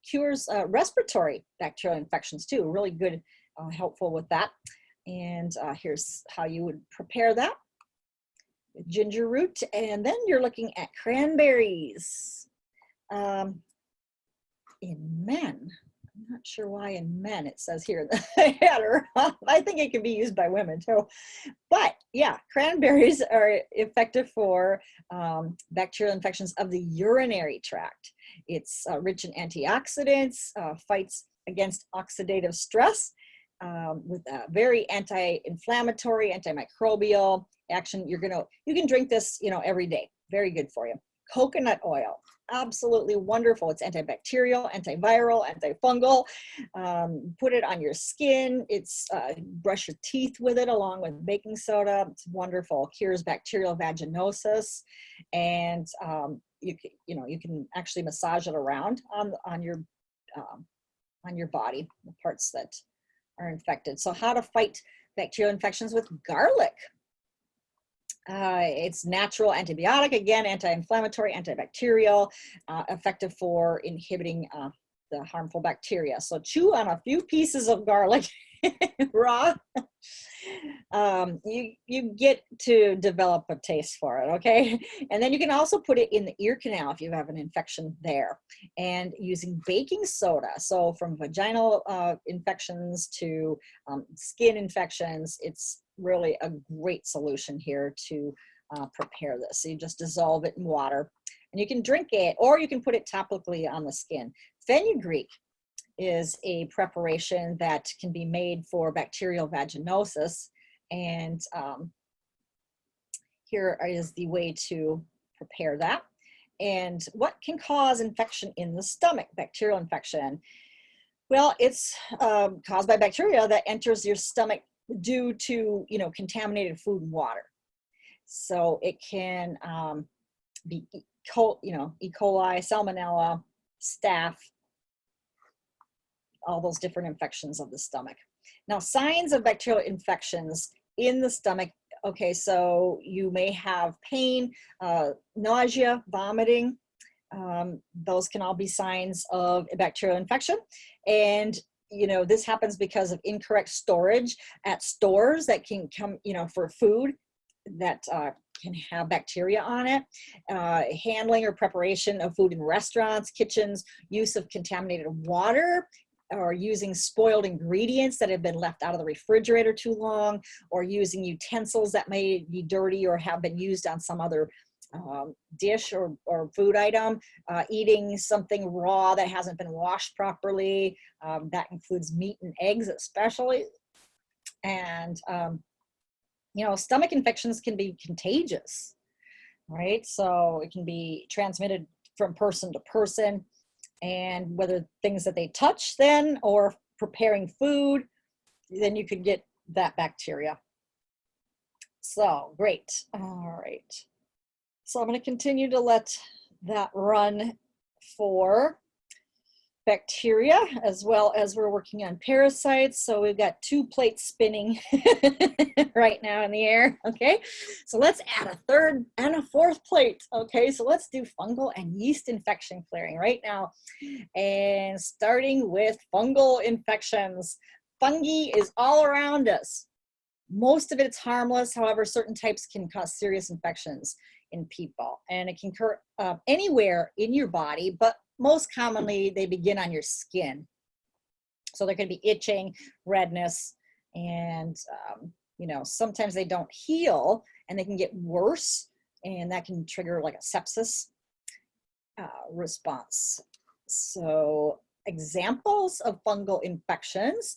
cures respiratory bacterial infections too. Really good, helpful with that. And here's how you would prepare that with ginger root. And then you're looking at cranberries. In men, I'm not sure why in men it says here in the header. I think it can be used by women too. But yeah, cranberries are effective for bacterial infections of the urinary tract. It's rich in antioxidants, fights against oxidative stress with a very anti-inflammatory, antimicrobial action. You can drink this, every day. Very good for you. Coconut oil, absolutely wonderful. It's antibacterial, antiviral, antifungal. Put it on your skin. It's brush your teeth with it along with baking soda. It's wonderful. Cures bacterial vaginosis, and you can actually massage it around on your body, the parts that are infected. So how to fight bacterial infections with garlic? It's natural antibiotic, again, anti-inflammatory, antibacterial, effective for inhibiting the harmful bacteria. So chew on a few pieces of garlic raw. You get to develop a taste for it, okay? And then you can also put it in the ear canal if you have an infection there, and using baking soda. So from vaginal infections to skin infections, it's really a great solution here to prepare this. So you just dissolve it in water and you can drink it, or you can put it topically on the skin. Fenugreek is a preparation that can be made for bacterial vaginosis, and here is the way to prepare that. And what can cause infection in the stomach, bacterial infection? Well, it's caused by bacteria that enters your stomach due to contaminated food and water. So it can be E. coli, salmonella, staph, all those different infections of the stomach. Now, signs of bacterial infections in the stomach. Okay, so you may have pain, nausea, vomiting. Those can all be signs of a bacterial infection. And this happens because of incorrect storage at stores that can come, for food that can have bacteria on it, handling or preparation of food in restaurants, kitchens, use of contaminated water, or using spoiled ingredients that have been left out of the refrigerator too long, or using utensils that may be dirty or have been used on some other dish or food item, eating something raw that hasn't been washed properly. That includes meat and eggs especially. And, stomach infections can be contagious, right? So it can be transmitted from person to person, and whether things that they touch then or preparing food, then you could get that bacteria. So great. All right. So I'm going to continue to let that run for bacteria, as well as we're working on parasites. So we've got 2 plates spinning right now in the air. Okay, so let's add a 3rd and a 4th plate. Okay, so let's do fungal and yeast infection clearing right now, and starting with fungal infections. Fungi is all around us. Most of it's harmless. However, certain types can cause serious infections in people, and it can occur anywhere in your body, but most commonly they begin on your skin. So there can be itching, redness, and you know, sometimes they don't heal and they can get worse, and that can trigger like a sepsis response. So examples of fungal infections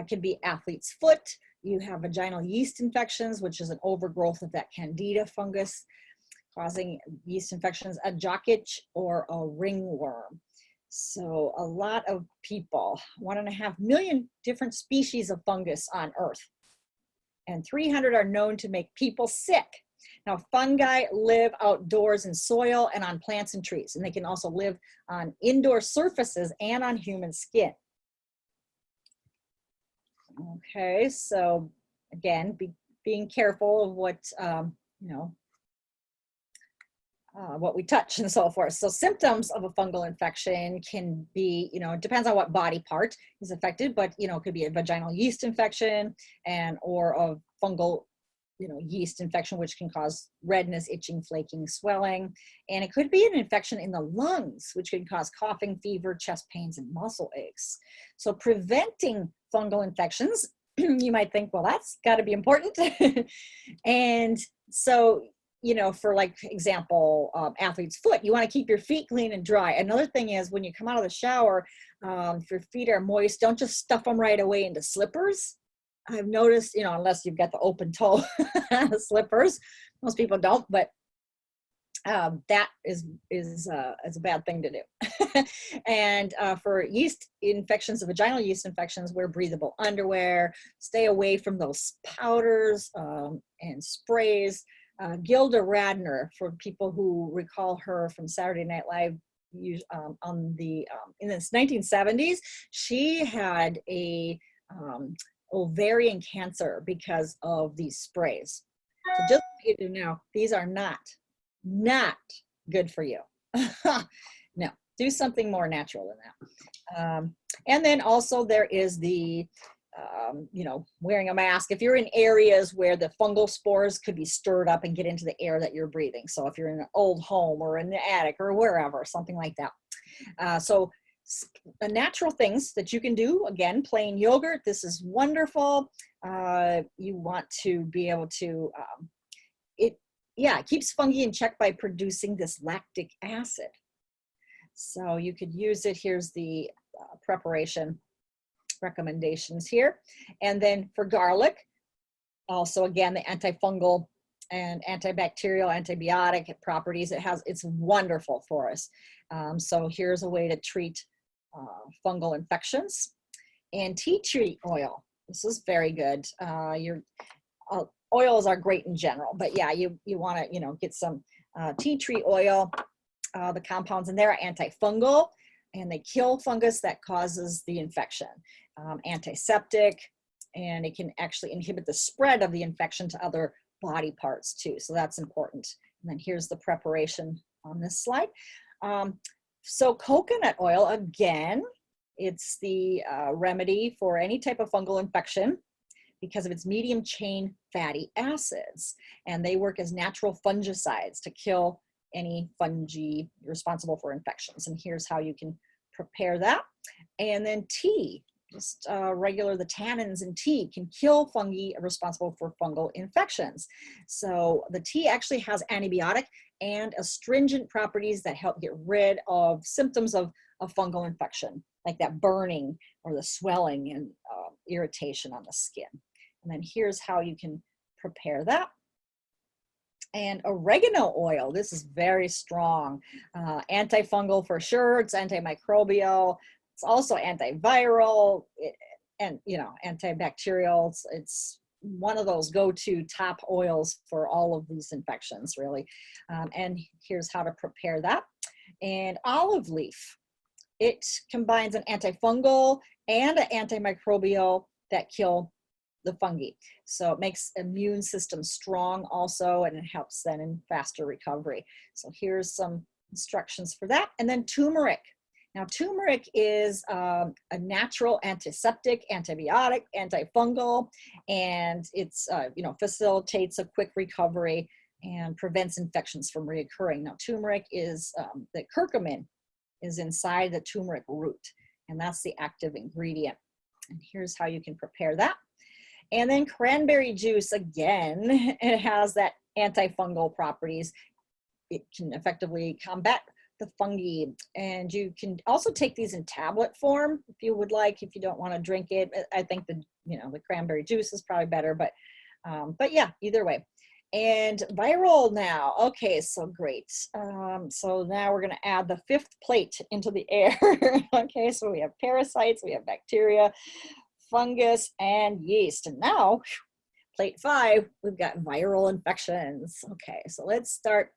can be athlete's foot. You have vaginal yeast infections, which is an overgrowth of that candida fungus causing yeast infections, a jock itch, or a ringworm. So a lot of people, 1.5 million different species of fungus on Earth, and 300 are known to make people sick. Now, fungi live outdoors in soil and on plants and trees, and they can also live on indoor surfaces and on human skin. Okay, so again, being careful of what, you know, what we touch and so forth. So symptoms of a fungal infection can be, you know, it depends on what body part is affected, but, you know, it could be a vaginal yeast infection or a fungal, you know, yeast infection, which can cause redness, itching, flaking, swelling. And it could be an infection in the lungs, which can cause coughing, fever, chest pains, and muscle aches. So preventing fungal infections, you might think, well, that's got to be important. And so, you know, for like example, athlete's foot, you want to keep your feet clean and dry. Another thing is when you come out of the shower, if your feet are moist, don't just stuff them right away into slippers. I've noticed, you know, unless you've got the open toe slippers, most people don't, but that is a bad thing to do. And for yeast infections, vaginal yeast infections, wear breathable underwear, stay away from those powders and sprays. Gilda Radner, for people who recall her from Saturday Night Live, in the 1970s, she had a ovarian cancer because of these sprays. So just so you know, these are not good for you. No, do something more natural than that. And then also there is the you know, wearing a mask if you're in areas where the fungal spores could be stirred up and get into the air that you're breathing. So if you're in an old home or in the attic or wherever, something like that. So the natural things that you can do, again, plain yogurt, this is wonderful. You want to be able to, it keeps fungi in check by producing this lactic acid. So you could use it. Here's the preparation recommendations here. And then for garlic, also again, the antifungal and antibacterial, antibiotic properties it's wonderful for us. So here's a way to treat fungal infections. And tea tree oil, this is very good. Oils are great in general, but yeah, you want to, you know, get some tea tree oil. The compounds in there are antifungal, and they kill fungus that causes the infection. Antiseptic, and it can actually inhibit the spread of the infection to other body parts too. So that's important. And then here's the preparation on this slide. So coconut oil, again, it's the remedy for any type of fungal infection because of its medium chain fatty acids. And they work as natural fungicides to kill any fungi responsible for infections. And here's how you can prepare that. And then tea, just the tannins in tea can kill fungi responsible for fungal infections. So the tea actually has antibiotic and astringent properties that help get rid of symptoms of fungal infection, like that burning or the swelling and irritation on the skin. And then here's how you can prepare that. And oregano oil, this is very strong. Antifungal for sure, it's antimicrobial, it's also antiviral, and antibacterial. It's one of those go-to top oils for all of these infections, really. And here's how to prepare that. And olive leaf, it combines an antifungal and an antimicrobial that kill the fungi. So it makes immune system strong also, and it helps then in faster recovery. So here's some instructions for that. And then turmeric. Now turmeric is a natural antiseptic, antibiotic, antifungal, and it's facilitates a quick recovery and prevents infections from reoccurring. Now turmeric is the curcumin is inside the turmeric root, and that's the active ingredient. And here's how you can prepare that. And then cranberry juice, again, it has that antifungal properties. It can effectively combat the fungi. And you can also take these in tablet form if you would like, if you don't want to drink it. I think the cranberry juice is probably better, but yeah, either way. And viral now. Okay, so great. So now we're going to add the fifth plate into the air. Okay, so we have parasites, we have bacteria, fungus, and yeast. And now, plate 5, we've got viral infections. Okay, so let's start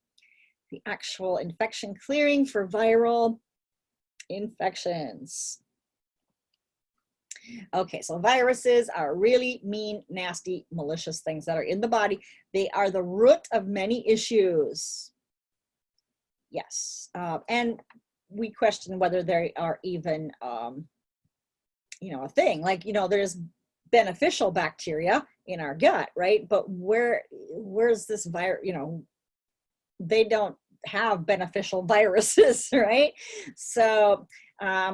the actual infection clearing for viral infections. Okay, so viruses are really mean, nasty, malicious things that are in the body. They are the root of many issues. Yes, and we question whether they are even a thing. Like, there's beneficial bacteria in our gut, right? But where's this virus? They don't have beneficial viruses, right? So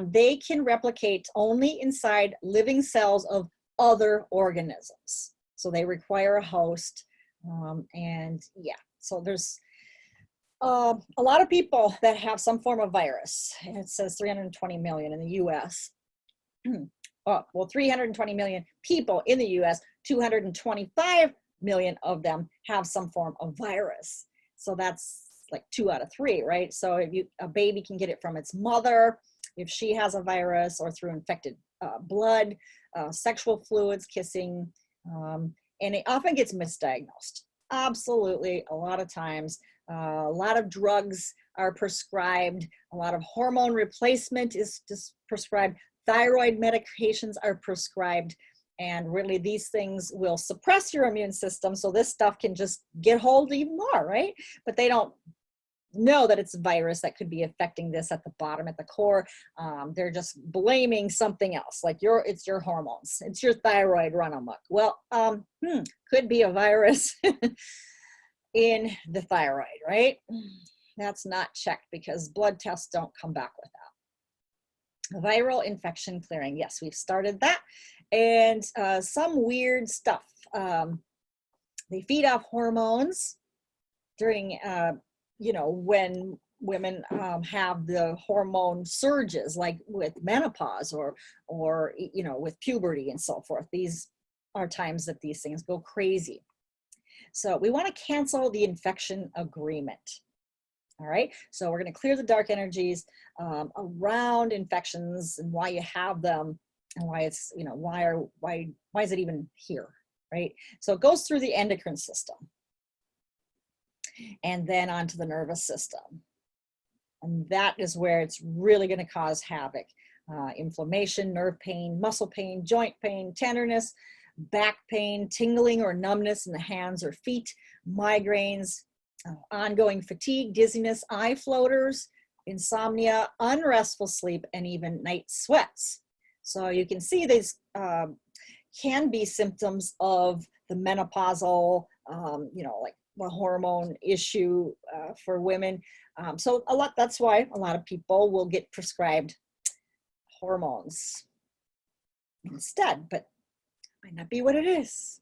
they can replicate only inside living cells of other organisms. So they require a host. And yeah, so there's a lot of people that have some form of virus. It says 320 million in the US. Well, 320 million people in the US, 225 million of them have some form of virus. So that's like 2 out of 3, right? So if a baby can get it from its mother, if she has a virus, or through infected blood, sexual fluids, kissing, and it often gets misdiagnosed. Absolutely, a lot of times. A lot of drugs are prescribed. A lot of hormone replacement is just prescribed. Thyroid medications are prescribed. And really, these things will suppress your immune system. So this stuff can just get hold even more, right? But they don't know that it's a virus that could be affecting this at the bottom, at the core. They're just blaming something else, like it's your hormones, it's your thyroid run amok. Well, could be a virus in the thyroid, right? That's not checked because blood tests don't come back with that. Viral infection clearing, yes, we've started that. And some weird stuff. They feed off hormones during when women have the hormone surges, like with menopause or with puberty and so forth. These are times that these things go crazy. So we want to cancel the infection agreement. All right, so we're going to clear the dark energies around infections and why you have them, and why it's, why is it even here, right? So it goes through the endocrine system and then onto the nervous system. And that is where it's really going to cause havoc. Inflammation, nerve pain, muscle pain, joint pain, tenderness, back pain, tingling or numbness in the hands or feet, migraines, ongoing fatigue, dizziness, eye floaters, insomnia, unrestful sleep, and even night sweats. So you can see these can be symptoms of the menopausal, like the hormone issue for women. So that's why a lot of people will get prescribed hormones instead, but might not be what it is.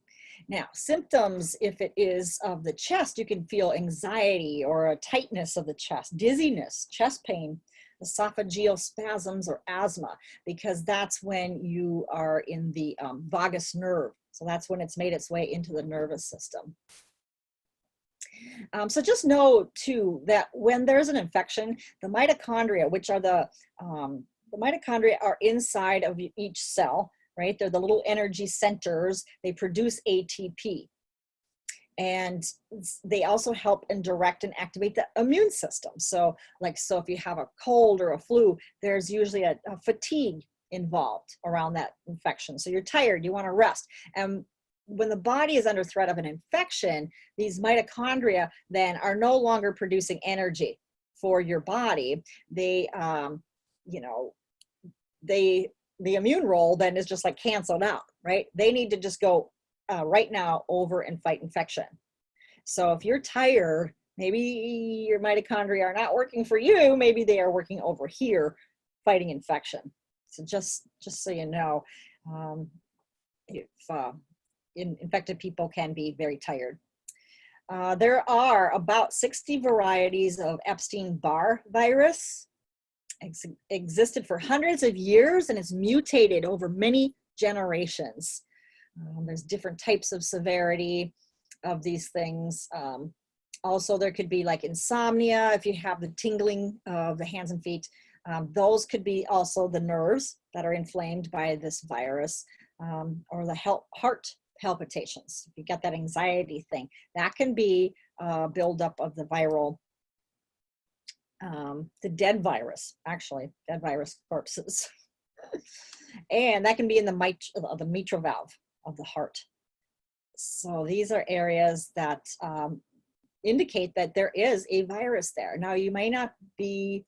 Now, symptoms, if it is of the chest, you can feel anxiety or a tightness of the chest, dizziness, chest pain, esophageal spasms, or asthma, because that's when you are in the vagus nerve. So that's when it's made its way into the nervous system. So just know too that when there's an infection, the mitochondria, which are the mitochondria are inside of each cell, right? They're the little energy centers. They produce ATP. And they also help and direct and activate the immune system. So if you have a cold or a flu, there's usually a fatigue involved around that infection. So you're tired, you want to rest. And when the body is under threat of an infection, these mitochondria then are no longer producing energy for your body. The immune role then is just like canceled out, right? They need to just go right now over and fight infection. So if you're tired, maybe your mitochondria are not working for you, maybe they are working over here fighting infection. So just so you know, infected people can be very tired. There are about 60 varieties of Epstein-Barr virus. Existed for hundreds of years and it's mutated over many generations. There's different types of severity of these things. Also, there could be like insomnia if you have the tingling of the hands and feet. Those could be also the nerves that are inflamed by this virus, or the heart palpitations. If you get that anxiety thing, that can be buildup of the viral, the dead virus, actually, dead virus corpses. And that can be in the mitral valve of the heart. So these are areas that indicate that there is a virus there. Now, you may not be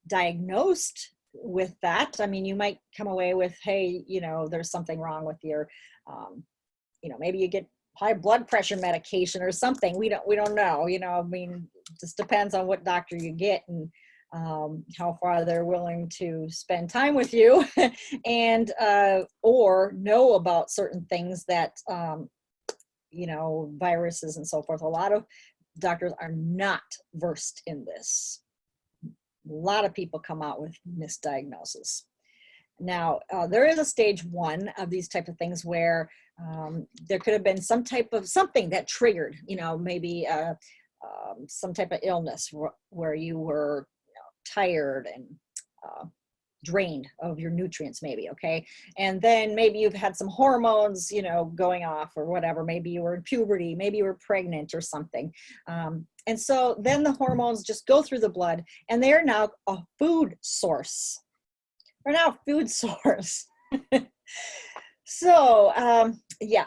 diagnosed with that. I mean, you might come away with, hey, there's something wrong with your, maybe you get high blood pressure medication or something. We don't know, I mean, it just depends on what doctor you get and how far they're willing to spend time with you and or know about certain things that viruses and so forth. A lot of doctors are not versed in this. A lot of people come out with misdiagnosis. Now, there is a stage 1 of these type of things where there could have been some type of something that triggered, maybe some type of illness where you were tired and drained of your nutrients, maybe, okay? And then maybe you've had some hormones, going off or whatever. Maybe you were in puberty, maybe you were pregnant or something. And so then the hormones just go through the blood and they're now a food source. They're now a food source. So,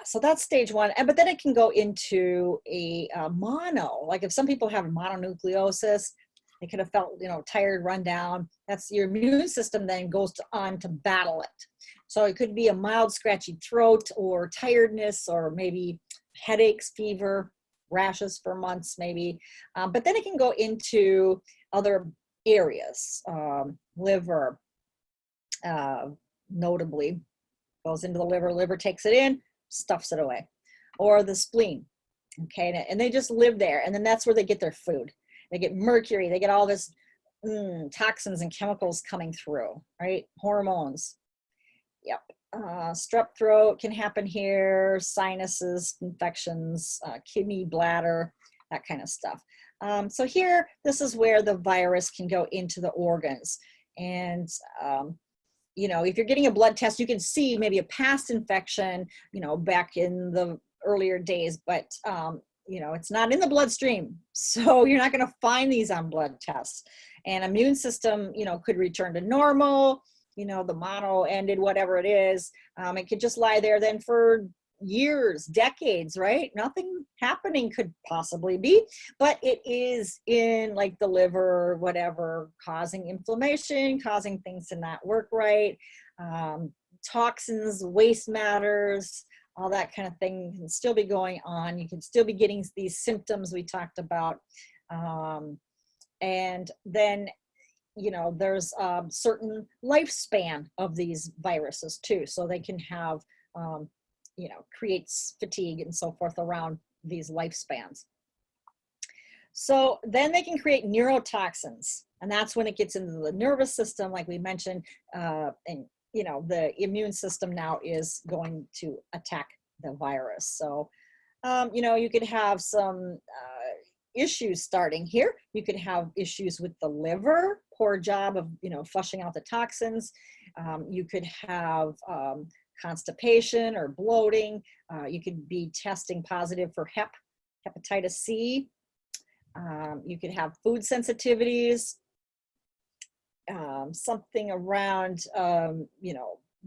so that's stage 1. But then it can go into a mono, like if some people have mononucleosis, they could have felt, tired, run down. That's your immune system then goes on to battle it. So it could be a mild scratchy throat or tiredness or maybe headaches, fever, rashes for months maybe. But then it can go into other areas, liver, notably goes into the liver takes it in, stuffs it away, or the spleen. Okay, and they just live there, and then that's where they get their food. They get mercury, they get all this toxins and chemicals coming through, right? Hormones. Yep. Strep throat can happen here, sinuses, infections, kidney, bladder, that kind of stuff. So here, this is where the virus can go into the organs. And, if you're getting a blood test, you can see maybe a past infection, back in the earlier days, but it's not in the bloodstream. So you're not going to find these on blood tests. And immune system, could return to normal, the mono ended, whatever it is. It could just lie there then for years, decades, right? Nothing happening could possibly be, but it is in like the liver, whatever, causing inflammation, causing things to not work right. Toxins, waste matters, all that kind of thing can still be going on. You can still be getting these symptoms we talked about. And then, there's a certain lifespan of these viruses too. So they can have, creates fatigue and so forth around these lifespans. So then they can create neurotoxins. And that's when it gets into the nervous system, like we mentioned, and the immune system now is going to attack the virus. So, you could have some issues starting here. You could have issues with the liver, poor job of, flushing out the toxins. You could have constipation or bloating. You could be testing positive for hepatitis C. You could have food sensitivities, something around,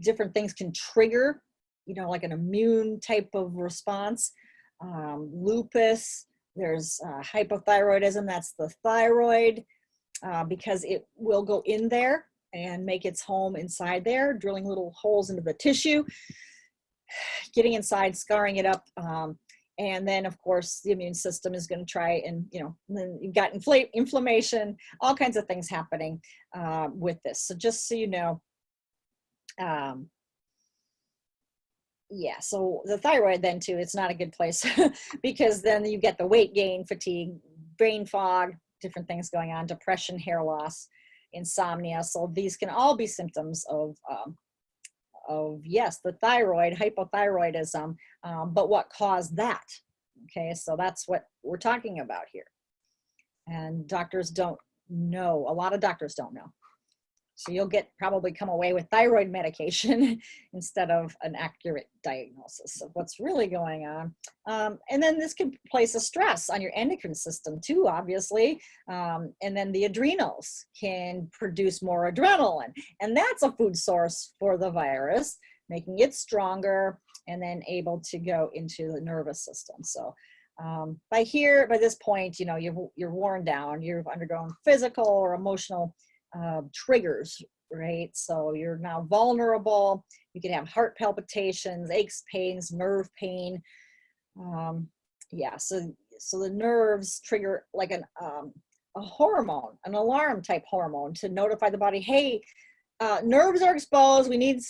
different things can trigger, like an immune type of response. Lupus, there's hypothyroidism, that's the thyroid, because it will go in there and make its home inside there, drilling little holes into the tissue, getting inside, scarring it up. And then, of course, the immune system is going to try and, then you've got inflammation, all kinds of things happening with this. So just so you know, yeah, so the thyroid then too, it's not a good place because then you get the weight gain, fatigue, brain fog, different things going on, depression, hair loss, insomnia. So these can all be symptoms of yes, the thyroid, hypothyroidism, but what caused that? Okay, so that's what we're talking about here. And doctors don't know, a lot of doctors don't know. So you'll probably come away with thyroid medication instead of an accurate diagnosis of what's really going on. And then this can place a stress on your endocrine system too, obviously. And then the adrenals can produce more adrenaline. And that's a food source for the virus, making it stronger and then able to go into the nervous system. So by this point, you're worn down, you've undergone physical or emotional triggers, right? So you're now vulnerable. You can have heart palpitations, aches, pains, nerve pain. Yeah, so the nerves trigger like a hormone, an alarm type hormone to notify the body, hey, nerves are exposed, we need,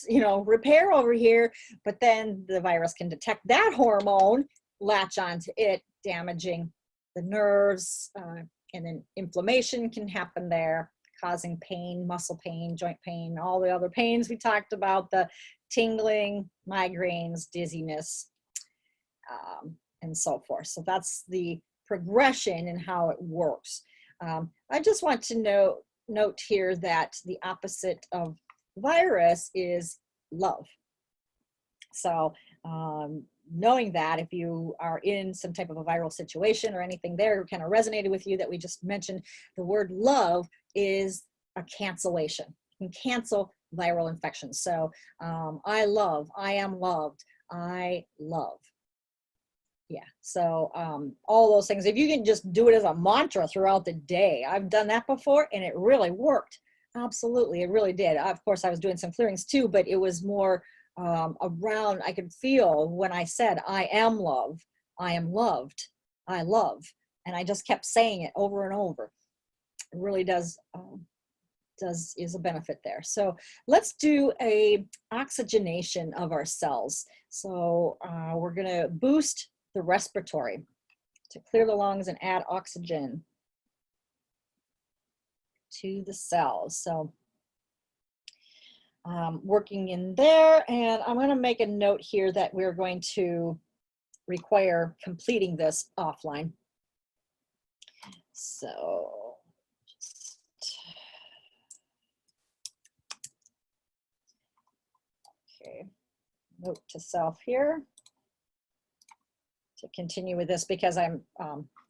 repair over here. But then the virus can detect that hormone, latch onto it, damaging the nerves, and then inflammation can happen there, causing pain, muscle pain, joint pain, all the other pains we talked about, the tingling, migraines, dizziness, and so forth. So that's the progression and how it works. I just want to note here that the opposite of virus is love. So knowing that, if you are in some type of a viral situation or anything there kind of resonated with you that we just mentioned, the word love is a cancellation. You can cancel viral infections. So I love, I am loved, I love. Yeah, so all those things, if you can just do it as a mantra throughout the day. I've done that before and it really worked. Absolutely, it really did. Of course, I was doing some clearings too, but it was more around, I could feel when I said, I am love, I am loved, I love. And I just kept saying it over and over. It really is a benefit there. So let's do a oxygenation of our cells. So we're gonna boost the respiratory to clear the lungs and add oxygen to the cells. So working in there, and I'm going to make a note here that we're going to require completing this offline. So just, okay, note to self here to continue with this because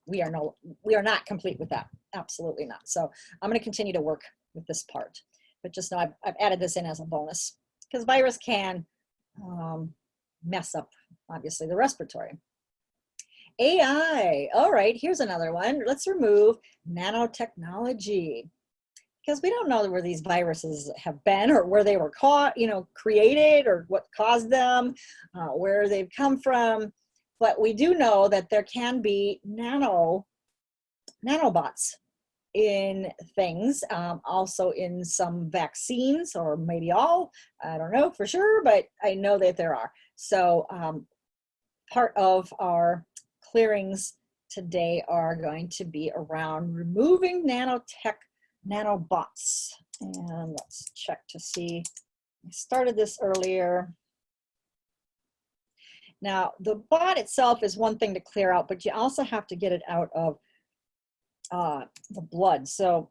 we are not complete with that. Absolutely not. So I'm going to continue to work with this part. But just know I've added this in as a bonus because virus can mess up, obviously, the respiratory. AI. All right, here's another one. Let's remove nanotechnology because we don't know where these viruses have been or where they were created or what caused them, where they've come from. But we do know that there can be nanobots in things, also in some vaccines, or maybe all, I don't know for sure, but I know that there are. So part of our clearings today are going to be around removing nanobots. And let's check to see, I started this earlier. Now, the bot itself is one thing to clear out, but you also have to get it out of the blood. So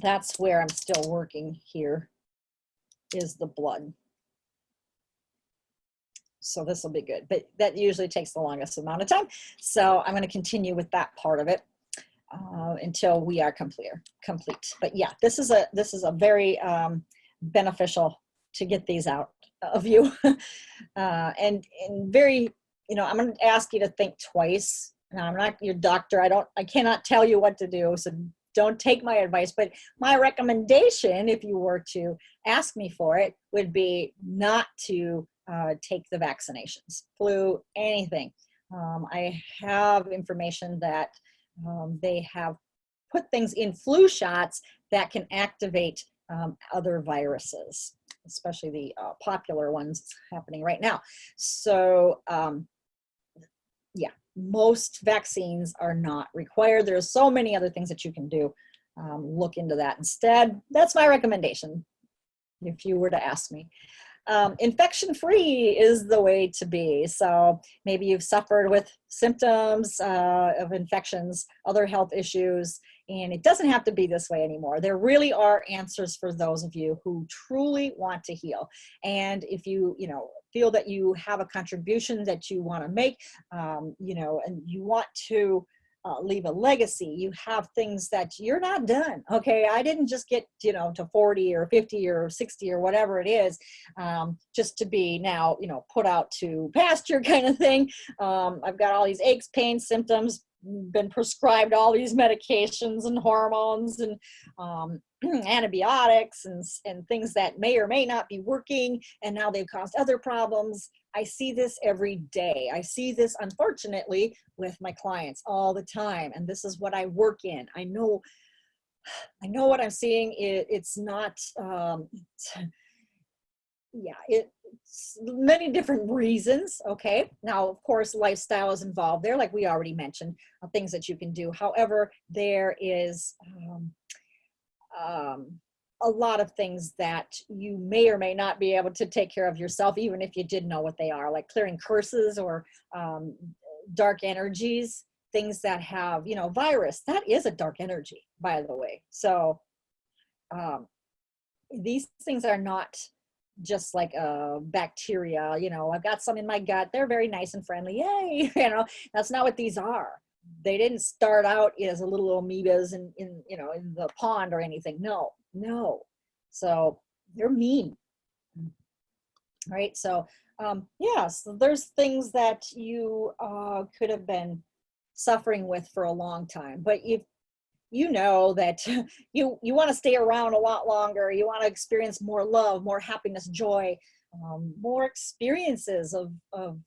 that's where I'm still working here, is the blood. So this will be good, but that usually takes the longest amount of time. So I'm going to continue with that part of it until we are complete. But yeah, this is a very beneficial to get these out of you, and very, I'm going to ask you to think twice. Now, I'm not your doctor. I cannot tell you what to do. So don't take my advice, but my recommendation, if you were to ask me for it, would be not to take the vaccinations, flu, anything. I have information that they have put things in flu shots that can activate other viruses, especially the popular ones happening right now. So yeah, most vaccines are not required. There's so many other things that you can do. Look into that instead. That's my recommendation if you were to ask me. Infection-free is the way to be. So maybe you've suffered with symptoms of infections, other health issues, and it doesn't have to be this way anymore. There really are answers for those of you who truly want to heal. And if you, feel that you have a contribution that you want to make, and you want to leave a legacy, you have things that you're not done. Okay, I didn't just get to 40 or 50 or 60 or whatever it is, just to be now put out to pasture kind of thing. I've got all these aches, pains, symptoms, been prescribed all these medications and hormones and antibiotics and things that may or may not be working, and now they've caused other problems. I see this every day. I see this, unfortunately, with my clients all the time, and this is what I work in. I know what I'm seeing. It's not, it's many different reasons. Okay, now of course lifestyle is involved there, like we already mentioned, things that you can do. However, there is a lot of things that you may or may not be able to take care of yourself, even if you did know what they are, like clearing curses or dark energies, things that have, virus. That is a dark energy, by the way. So these things are not just like a bacteria. I've got some in my gut. They're very nice and friendly. Yay. That's not what these are. They didn't start out as a little amoebas in the pond or anything. No. So they're mean. Right. So so there's things that you could have been suffering with for a long time, but if that you want to stay around a lot longer, you want to experience more love, more happiness, joy, more experiences of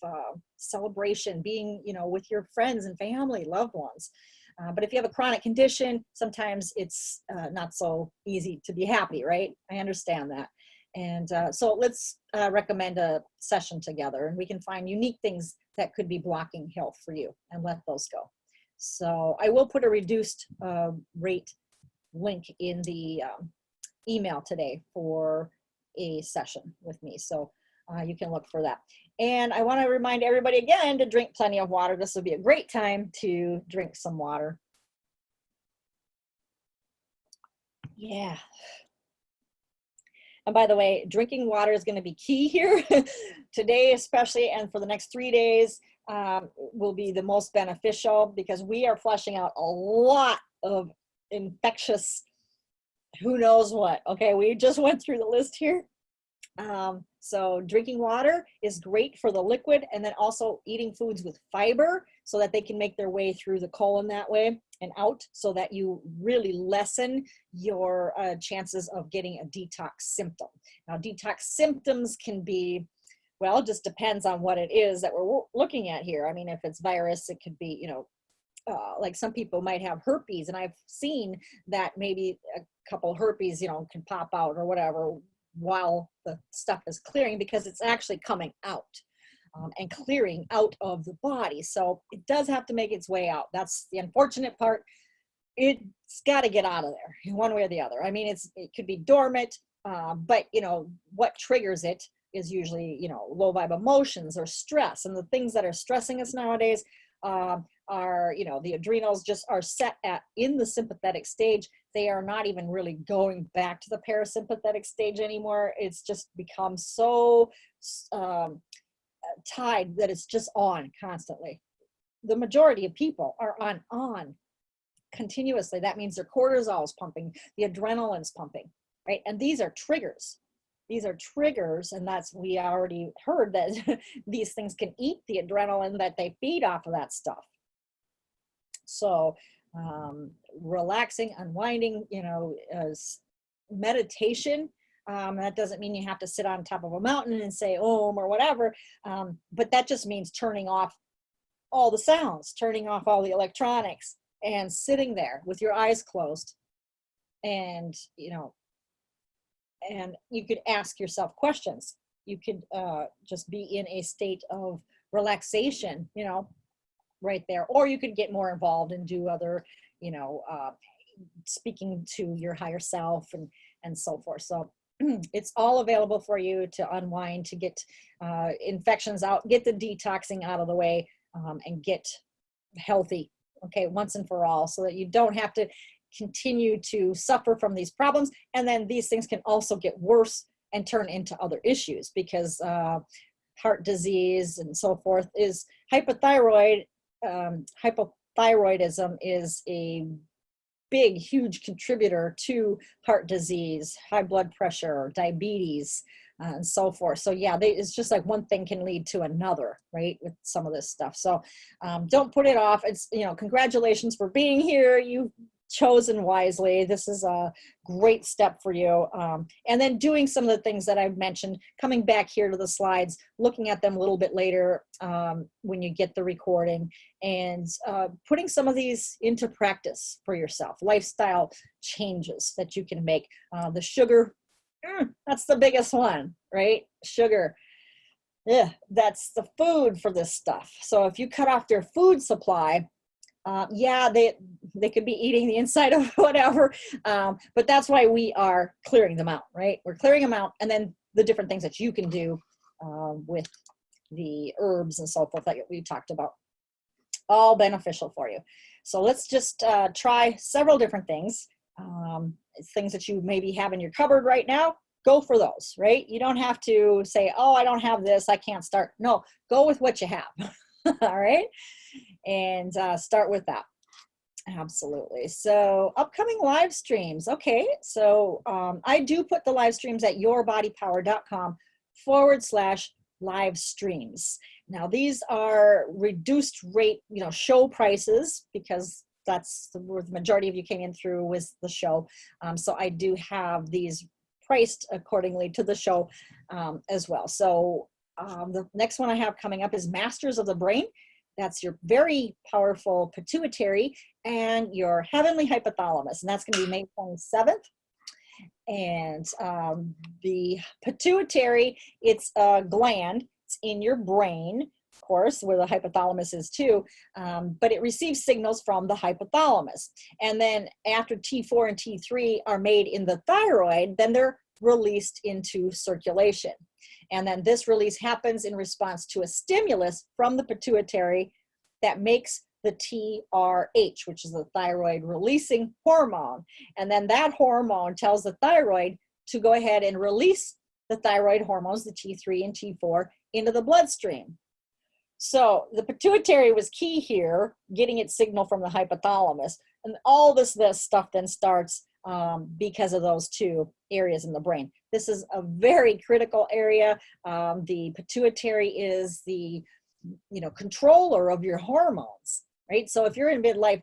celebration, being with your friends and family, loved ones. But if you have a chronic condition, sometimes it's not so easy to be happy, right? I understand that. And so let's recommend a session together, and we can find unique things that could be blocking health for you and let those go. So I will put a reduced rate link in the email today for a session with me. So you can look for that. And I want to remind everybody again to drink plenty of water. This will be a great time to drink some water. Yeah. And by the way, drinking water is going to be key here today, especially, and for the next 3 days will be the most beneficial, because we are flushing out a lot of infectious, who knows what. Okay, we just went through the list here. So drinking water is great for the liquid, and then also eating foods with fiber so that they can make their way through the colon that way and out, so that you really lessen your chances of getting a detox symptom. Now, detox symptoms can be, well, it just depends on what it is that we're looking at here. I mean, if it's virus, it could be, like some people might have herpes, and I've seen that maybe a couple herpes, can pop out or whatever while the stuff is clearing, because it's actually coming out and clearing out of the body. So it does have to make its way out. That's the unfortunate part. It's got to get out of there one way or the other. I mean, it could be dormant, but what triggers it is usually, low vibe emotions or stress. And the things that are stressing us nowadays are, the adrenals just are set in the sympathetic stage. They are not even really going back to the parasympathetic stage anymore. It's just become so tied that it's just on constantly. The majority of people are on continuously. That means their cortisol is pumping, the adrenaline's pumping, right? And these are triggers. These are triggers, and we already heard that these things can eat the adrenaline that they feed off of that stuff. So relaxing, unwinding, meditation. That doesn't mean you have to sit on top of a mountain and say Om or whatever, but that just means turning off all the sounds, turning off all the electronics, and sitting there with your eyes closed. And, and you could ask yourself questions. You could just be in a state of relaxation, right there. Or you could get more involved and do other, speaking to your higher self and so forth. So it's all available for you to unwind, to get infections out, get the detoxing out of the way, and get healthy, okay, once and for all, so that you don't have to continue to suffer from these problems. And then these things can also get worse and turn into other issues, because heart disease and so forth is hypothyroidism is a big, huge contributor to heart disease, high blood pressure, diabetes, and so forth. So yeah, it's just like one thing can lead to another, right, with some of this stuff. So don't put it off. It's, congratulations for being here. You've chosen wisely. This is a great step for you. And then doing some of the things that I've mentioned, coming back here to the slides, looking at them a little bit later when you get the recording, and putting some of these into practice for yourself. Lifestyle changes that you can make. The sugar, that's the biggest one, right? Sugar. Yeah, that's the food for this stuff. So if you cut off their food supply, they could be eating the inside of whatever, but that's why we are clearing them out, right? We're clearing them out, and then the different things that you can do with the herbs and so forth that we talked about, all beneficial for you. So let's just try several different things, things that you maybe have in your cupboard right now. Go for those, right? You don't have to say, oh, I don't have this, I can't start. No, go with what you have. All right, and start with that. Absolutely. So upcoming live streams. Okay, so I do put the live streams at yourbodypower.com/live streams. Now these are reduced rate, show prices, because that's where the majority of you came in through with the show. So I do have these priced accordingly to the show as well. So the next one I have coming up is Masters of the Brain. That's your very powerful pituitary and your heavenly hypothalamus. And that's going to be May 27th. And the pituitary, it's a gland. It's in your brain, of course, where the hypothalamus is too. But it receives signals from the hypothalamus. And then after T4 and T3 are made in the thyroid, then they're released into circulation. And then this release happens in response to a stimulus from the pituitary that makes the TRH, which is the thyroid releasing hormone. And then that hormone tells the thyroid to go ahead and release the thyroid hormones, the T3 and T4, into the bloodstream. So the pituitary was key here, getting its signal from the hypothalamus. And all this stuff then starts because of those two areas in the brain. This is a very critical area. The pituitary is the, controller of your hormones, right? So if you're in midlife,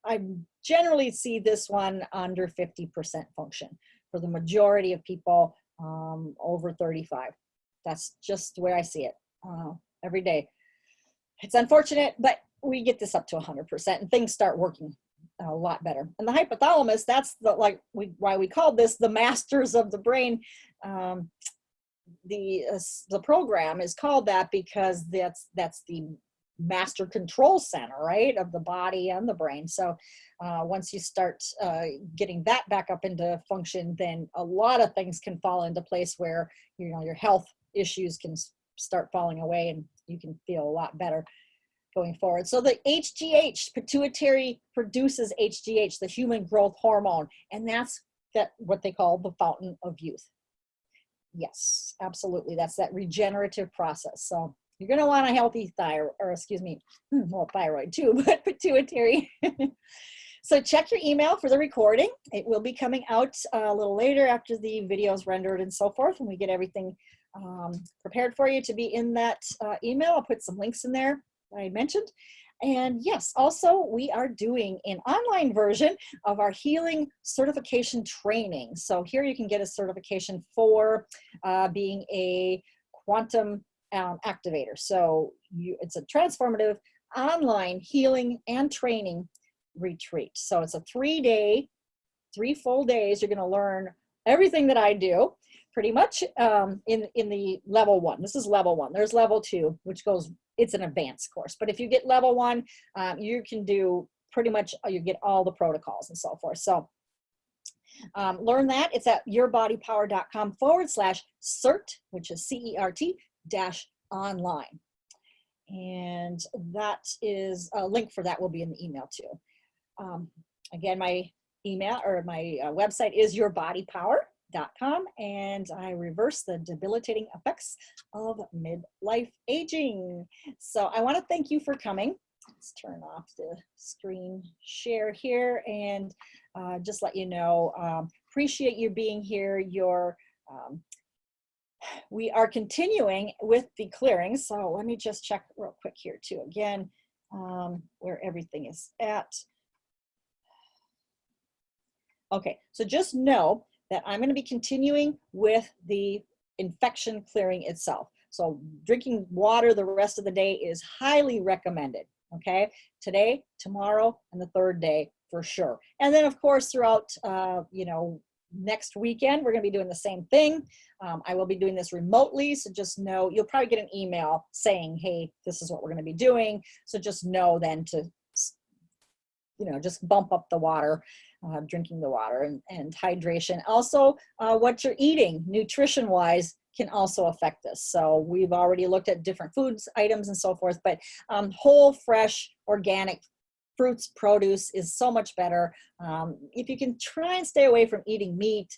I generally see this one under 50% function for the majority of people over 35. That's just the way I see it every day. It's unfortunate, but we get this up to 100% and things start working a lot better. And the hypothalamus, that's why we called this the Masters of the Brain. The program is called that because that's the master control center, right, of the body and the brain. So once you start getting that back up into function, then a lot of things can fall into place where your health issues can start falling away and you can feel a lot better. going forward. So the HGH, pituitary produces HGH, the human growth hormone, and that's what they call the fountain of youth. Yes, absolutely. That's that regenerative process. So you're going to want a healthy thyroid, or excuse me, well, thyroid too, but pituitary. So check your email for the recording. It will be coming out a little later after the video is rendered and so forth, when we get everything prepared for you to be in that email. I'll put some links in there I mentioned. And yes, also we are doing an online version of our healing certification training. So here you can get a certification for being a quantum activator. So it's a transformative online healing and training retreat. So it's a 3 full days. You're going to learn everything that I do pretty much in the level 1. This is level 1. There's level 2, which goes, it's an advanced course. But if you get level 1, you can do pretty much, you get all the protocols and so forth. So learn that. It's at yourbodypower.com/cert, which is CERT-online. And that is a link for that will be in the email too. Again, my email or my website is yourbodypower.com, and I reverse the debilitating effects of midlife aging. So I want to thank you for coming. Let's turn off the screen share here and just let you know, appreciate you being here. We are continuing with the clearings. So let me just check real quick here too, again, where everything is at. Okay, so just know that I'm going to be continuing with the infection clearing itself. So drinking water the rest of the day is highly recommended. Okay, today, tomorrow, and the 3rd day for sure. And then of course throughout, next weekend, we're going to be doing the same thing. I will be doing this remotely. So just know, you'll probably get an email saying, hey, this is what we're going to be doing. So just know then to, just bump up the water, drinking the water and hydration. Also, what you're eating nutrition wise can also affect this. So we've already looked at different foods, items and so forth, but whole, fresh, organic fruits, produce is so much better. If you can try and stay away from eating meat,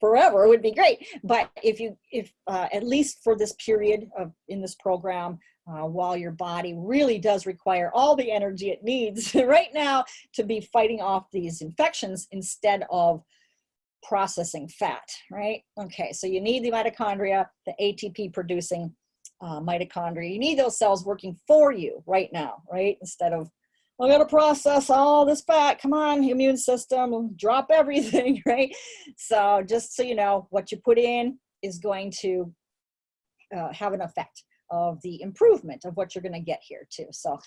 forever would be great. But if at least for this period in this program, while your body really does require all the energy it needs right now to be fighting off these infections instead of processing fat, right? Okay, so you need the mitochondria, the ATP producing mitochondria. You need those cells working for you right now, right? Instead of, I gotta process all this fat, come on, immune system, drop everything, right? So just so you know, what you put in is going to have an effect of the improvement of what you're going to get here too. So,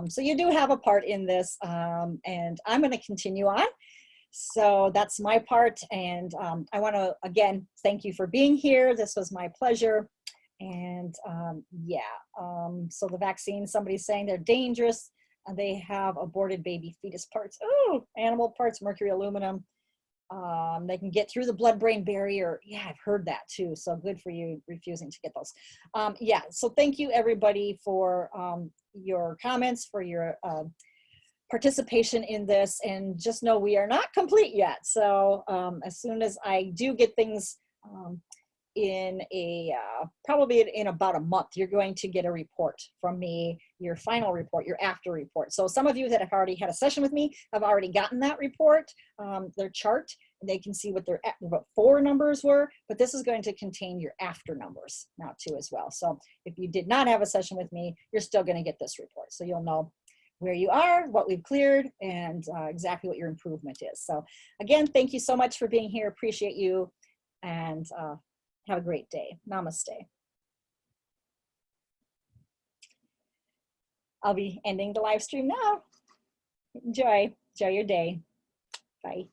so you do have a part in this, and I'm going to continue on. So that's my part, and I want to again thank you for being here. This was my pleasure. And so the vaccine, somebody's saying they're dangerous. They have aborted baby fetus parts. Oh, animal parts, mercury, aluminum. They can get through the blood-brain barrier. Yeah, I've heard that too. So good for you refusing to get those. Yeah, so thank you everybody for your comments, for your participation in this, and just know we are not complete yet. So as soon as I do get things in probably in about a month, you're going to get a report from me, your final report, your after report. So some of you that have already had a session with me have already gotten that report, their chart, and they can see what their before numbers were, but this is going to contain your after numbers now too as well. So if you did not have a session with me, you're still going to get this report. So you'll know where you are, what we've cleared, and exactly what your improvement is. So again, thank you so much for being here. Appreciate you, and have a great day. Namaste. I'll be ending the live stream now. Enjoy your day. Bye.